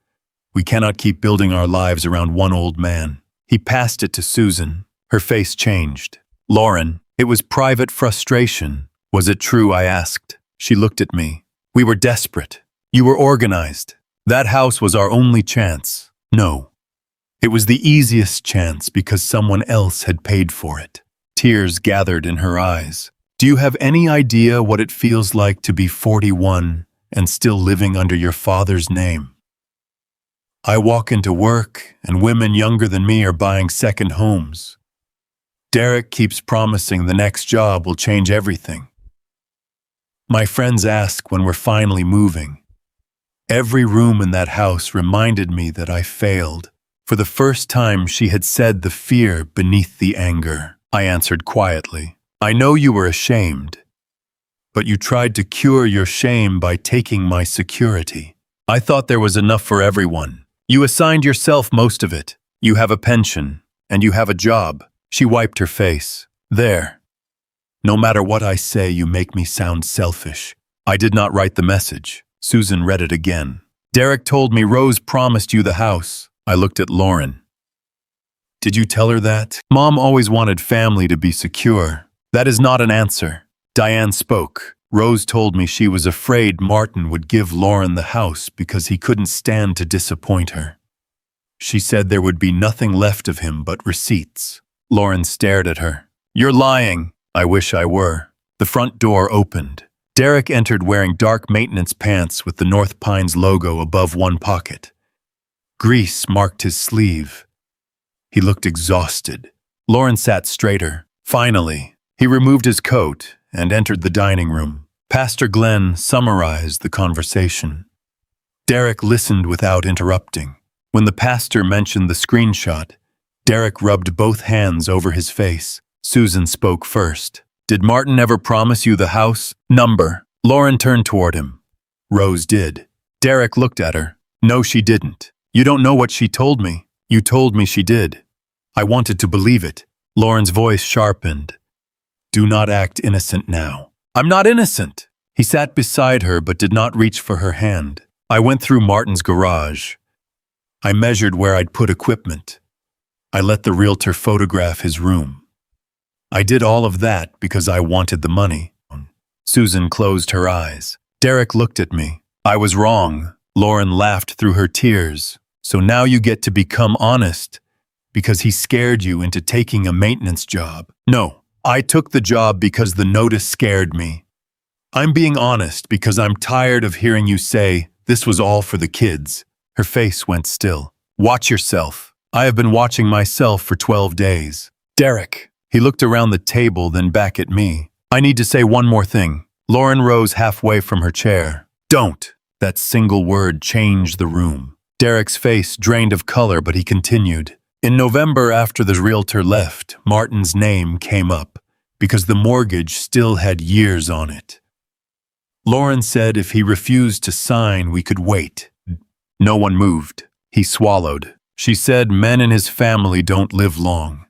We cannot keep building our lives around one old man. He passed it to Susan. Her face changed. Lauren, it was private frustration. Was it true, I asked. She looked at me. We were desperate. You were organized. That house was our only chance. No. It was the easiest chance because someone else had paid for it. Tears gathered in her eyes. Do you have any idea what it feels like to be 41 and still living under your father's name? I walk into work and women younger than me are buying second homes. Derek keeps promising the next job will change everything. My friends ask when we're finally moving. Every room in that house reminded me that I failed. For the first time, she had said the fear beneath the anger. I answered quietly. I know you were ashamed, but you tried to cure your shame by taking my security. I thought there was enough for everyone. You assigned yourself most of it. You have a pension, and you have a job. She wiped her face. There. No matter what I say, you make me sound selfish. I did not write the message. Susan read it again. Derek told me Rose promised you the house. I looked at Lauren. Did you tell her that? Mom always wanted family to be secure. That is not an answer. Diane spoke. Rose told me she was afraid Martin would give Lauren the house because he couldn't stand to disappoint her. She said there would be nothing left of him but receipts. Lauren stared at her. You're lying. I wish I were. The front door opened. Derek entered wearing dark maintenance pants with the North Pines logo above one pocket. Grease marked his sleeve. He looked exhausted. Lauren sat straighter. Finally, he removed his coat and entered the dining room. Pastor Glenn summarized the conversation. Derek listened without interrupting. When the pastor mentioned the screenshot, Derek rubbed both hands over his face. Susan spoke first. Did Martin ever promise you the house? Number. Lauren turned toward him. Rose did. Derek looked at her. No, she didn't. You don't know what she told me. You told me she did. I wanted to believe it. Lauren's voice sharpened. Do not act innocent now. I'm not innocent. He sat beside her but did not reach for her hand. I went through Martin's garage. I measured where I'd put equipment. I let the realtor photograph his room. I did all of that because I wanted the money. Susan closed her eyes. Derek looked at me. I was wrong. Lauren laughed through her tears. So now you get to become honest. because he scared you into taking a maintenance job. No, I took the job because the notice scared me. I'm being honest because I'm tired of hearing you say, this was all for the kids. Her face went still. Watch yourself. I have been watching myself for 12 days. Derek. He looked around the table, then back at me. I need to say one more thing. Lauren rose halfway from her chair. Don't. That single word changed the room. Derek's face drained of color, but he continued. In November, after the realtor left, Martin's name came up because the mortgage still had years on it. Lauren said if he refused to sign, we could wait. No one moved. He swallowed. She said men in his family don't live long.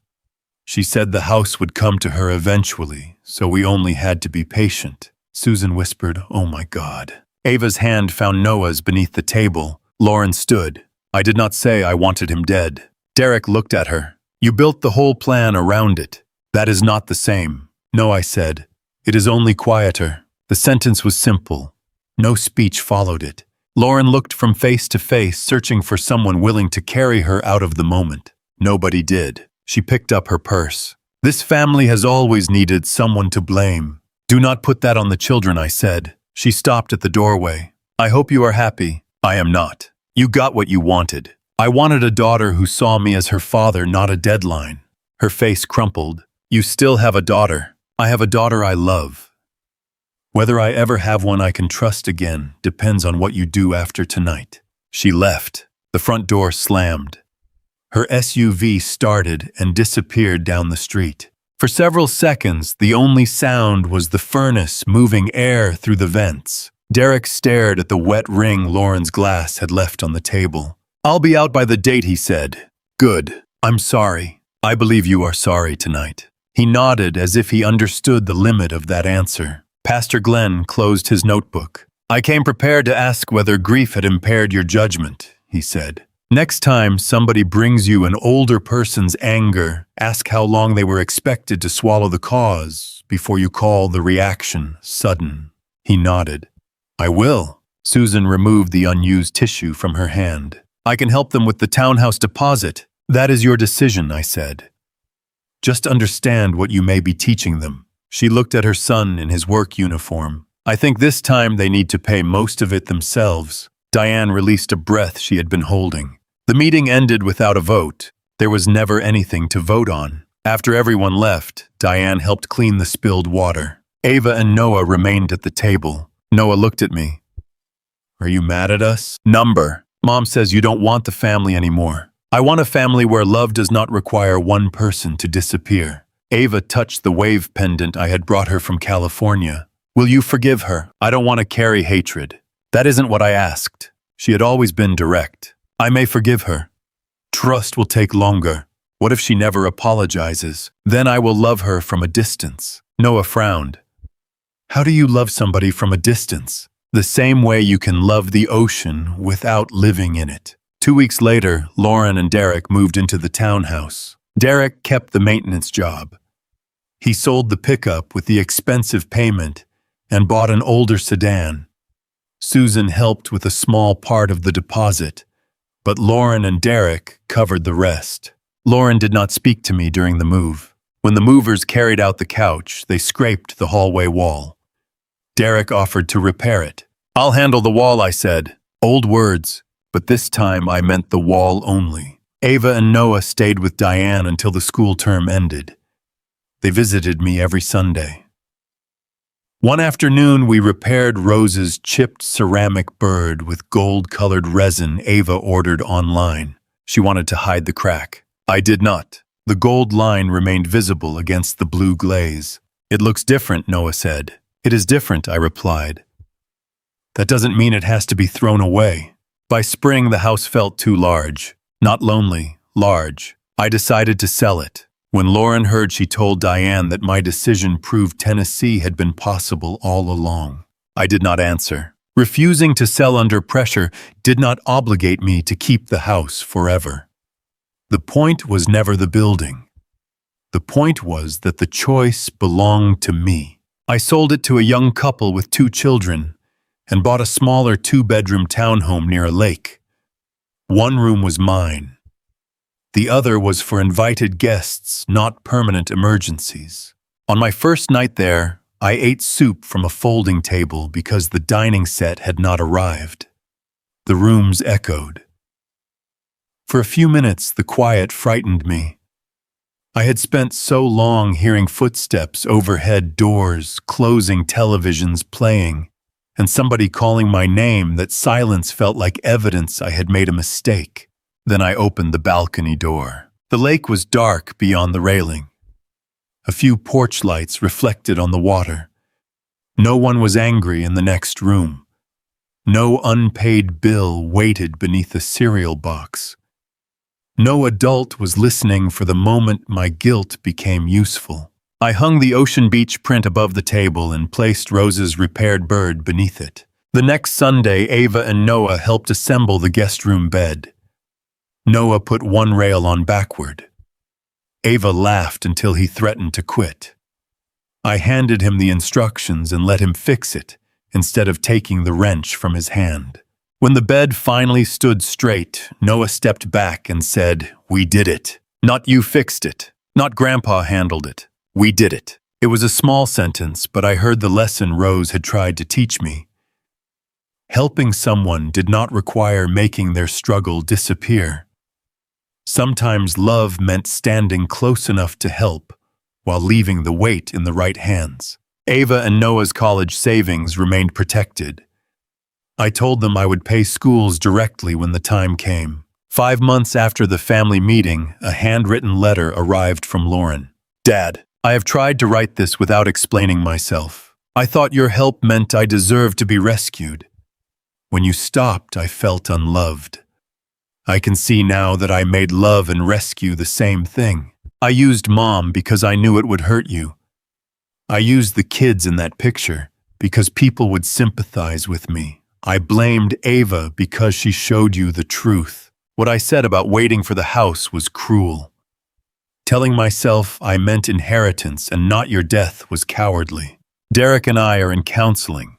She said the house would come to her eventually, so we only had to be patient. Susan whispered, "Oh my God." Ava's hand found Noah's beneath the table. Lauren stood. I did not say I wanted him dead. Derek looked at her. You built the whole plan around it. That is not the same. No, I said. It is only quieter. The sentence was simple. No speech followed it. Lauren looked from face to face, searching for someone willing to carry her out of the moment. Nobody did. She picked up her purse. This family has always needed someone to blame. Do not put that on the children, I said. She stopped at the doorway. I hope you are happy. I am not. You got what you wanted. I wanted a daughter who saw me as her father, not a deadline. Her face crumpled. You still have a daughter. I have a daughter I love. Whether I ever have one I can trust again depends on what you do after tonight. She left. The front door slammed. Her SUV started and disappeared down the street. For several seconds, the only sound was the furnace moving air through the vents. Derek stared at the wet ring Lauren's glass had left on the table. I'll be out by the date, he said. Good. I'm sorry. I believe you are sorry tonight. He nodded as if he understood the limit of that answer. Pastor Glenn closed his notebook. I came prepared to ask whether grief had impaired your judgment, he said. Next time somebody brings you an older person's anger, ask how long they were expected to swallow the cause before you call the reaction sudden. He nodded. I will. Susan removed the unused tissue from her hand. I can help them with the townhouse deposit. That is your decision, I said. Just understand what you may be teaching them. She looked at her son in his work uniform. I think this time they need to pay most of it themselves. Diane released a breath she had been holding. The meeting ended without a vote. There was never anything to vote on. After everyone left, Diane helped clean the spilled water. Ava and Noah remained at the table. Noah looked at me. Are you mad at us? Number. Mom says you don't want the family anymore. I want a family where love does not require one person to disappear. Ava touched the wave pendant I had brought her from California. Will you forgive her? I don't want to carry hatred. That isn't what I asked. She had always been direct. I may forgive her. Trust will take longer. What if she never apologizes? Then I will love her from a distance. Noah frowned. How do you love somebody from a distance? The same way you can love the ocean without living in it. 2 weeks later, Lauren and Derek moved into the townhouse. Derek kept the maintenance job. He sold the pickup with the expensive payment and bought an older sedan. Susan helped with a small part of the deposit, but Lauren and Derek covered the rest. Lauren did not speak to me during the move. When the movers carried out the couch, they scraped the hallway wall. Derek offered to repair it. I'll handle the wall, I said. Old words, but this time I meant the wall only. Ava and Noah stayed with Diane until the school term ended. They visited me every Sunday. One afternoon, we repaired Rose's chipped ceramic bird with gold-colored resin Ava ordered online. She wanted to hide the crack. I did not. The gold line remained visible against the blue glaze. It looks different, Noah said. It is different, I replied. That doesn't mean it has to be thrown away. By spring, the house felt too large. Not lonely, large. I decided to sell it. When Lauren heard, she told Diane that my decision proved Tennessee had been possible all along. I did not answer. Refusing to sell under pressure did not obligate me to keep the house forever. The point was never the building. The point was that the choice belonged to me. I sold it to a young couple with 2 children and bought a smaller 2-bedroom townhome near a lake. One room was mine. The other was for invited guests, not permanent emergencies. On my first night there, I ate soup from a folding table because the dining set had not arrived. The rooms echoed. For a few minutes, the quiet frightened me. I had spent so long hearing footsteps, overhead doors, closing televisions playing, and somebody calling my name that silence felt like evidence I had made a mistake. Then I opened the balcony door. The lake was dark beyond the railing. A few porch lights reflected on the water. No one was angry in the next room. No unpaid bill waited beneath a cereal box. No adult was listening for the moment my guilt became useful. I hung the Ocean Beach print above the table and placed Rose's repaired bird beneath it. The next Sunday, Ava and Noah helped assemble the guest room bed. Noah put one rail on backward. Ava laughed until he threatened to quit. I handed him the instructions and let him fix it, instead of taking the wrench from his hand. When the bed finally stood straight, Noah stepped back and said, "We did it. Not you fixed it. Not Grandpa handled it. We did it." It was a small sentence, but I heard the lesson Rose had tried to teach me. Helping someone did not require making their struggle disappear. Sometimes love meant standing close enough to help, while leaving the weight in the right hands. Ava and Noah's college savings remained protected. I told them I would pay schools directly when the time came. 5 months after the family meeting, a handwritten letter arrived from Lauren. "Dad, I have tried to write this without explaining myself. I thought your help meant I deserved to be rescued. When you stopped, I felt unloved. I can see now that I made love and rescue the same thing. I used Mom because I knew it would hurt you. I used the kids in that picture because people would sympathize with me. I blamed Ava because she showed you the truth. What I said about waiting for the house was cruel. Telling myself I meant inheritance and not your death was cowardly. Derek and I are in counseling.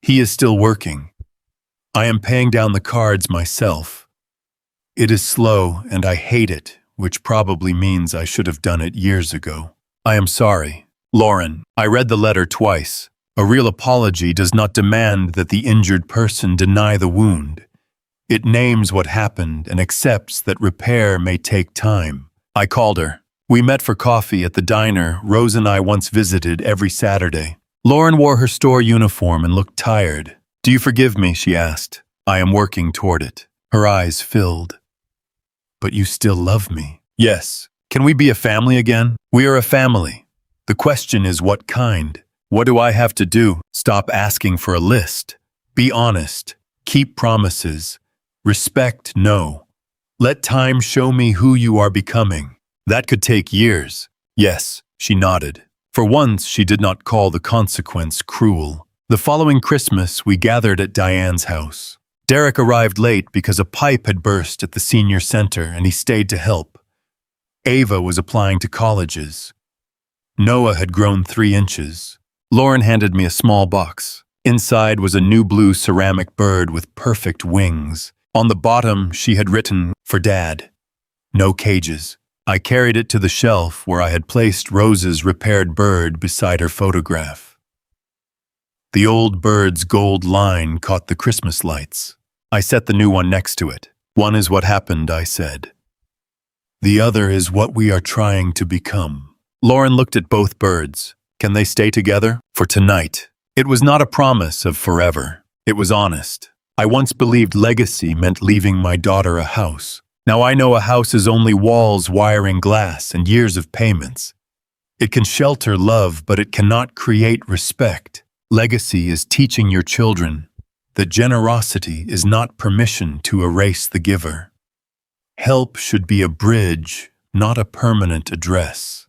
He is still working. I am paying down the cards myself. It is slow and I hate it, which probably means I should have done it years ago. I am sorry. Lauren, I read the letter twice. A real apology does not demand that the injured person deny the wound. It names what happened and accepts that repair may take time. I called her. We met for coffee at the diner Rose and I once visited every Saturday. Lauren wore her store uniform and looked tired. "Do you forgive me?" she asked. "I am working toward it." Her eyes filled. "But you still love me." "Yes. Can we be a family again?" "We are a family. The question is what kind? What do I have to do?" "Stop asking for a list. Be honest. Keep promises. Respect no. Let time show me who you are becoming." "That could take years." "Yes," she nodded. For once, she did not call the consequence cruel. The following Christmas, we gathered at Diane's house. Derek arrived late because a pipe had burst at the senior center and he stayed to help. Ava was applying to colleges. Noah had grown 3 inches. Lauren handed me a small box. Inside was a new blue ceramic bird with perfect wings. On the bottom, she had written, "For Dad." No cages. I carried it to the shelf where I had placed Rose's repaired bird beside her photograph. The old bird's gold line caught the Christmas lights. I set the new one next to it. "One is what happened," I said. "The other is what we are trying to become." Lauren looked at both birds. "Can they stay together?" "For tonight." It was not a promise of forever. It was honest. I once believed legacy meant leaving my daughter a house. Now I know a house is only walls, wiring, glass, and years of payments. It can shelter love, but it cannot create respect. Legacy is teaching your children that generosity is not permission to erase the giver. Help should be a bridge, not a permanent address.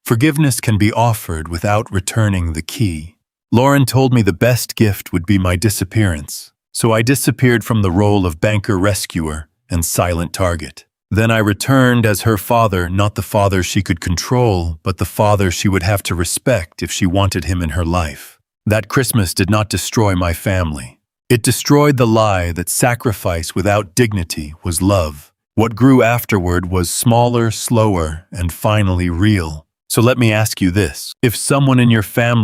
Forgiveness can be offered without returning the key. Lauren told me the best gift would be my disappearance, so I disappeared from the role of banker rescuer and silent target. Then I returned as her father, not the father she could control, but the father she would have to respect if she wanted him in her life. That Christmas did not destroy my family. It destroyed the lie that sacrifice without dignity was love. What grew afterward was smaller, slower, and finally real. So let me ask you this. If someone in your family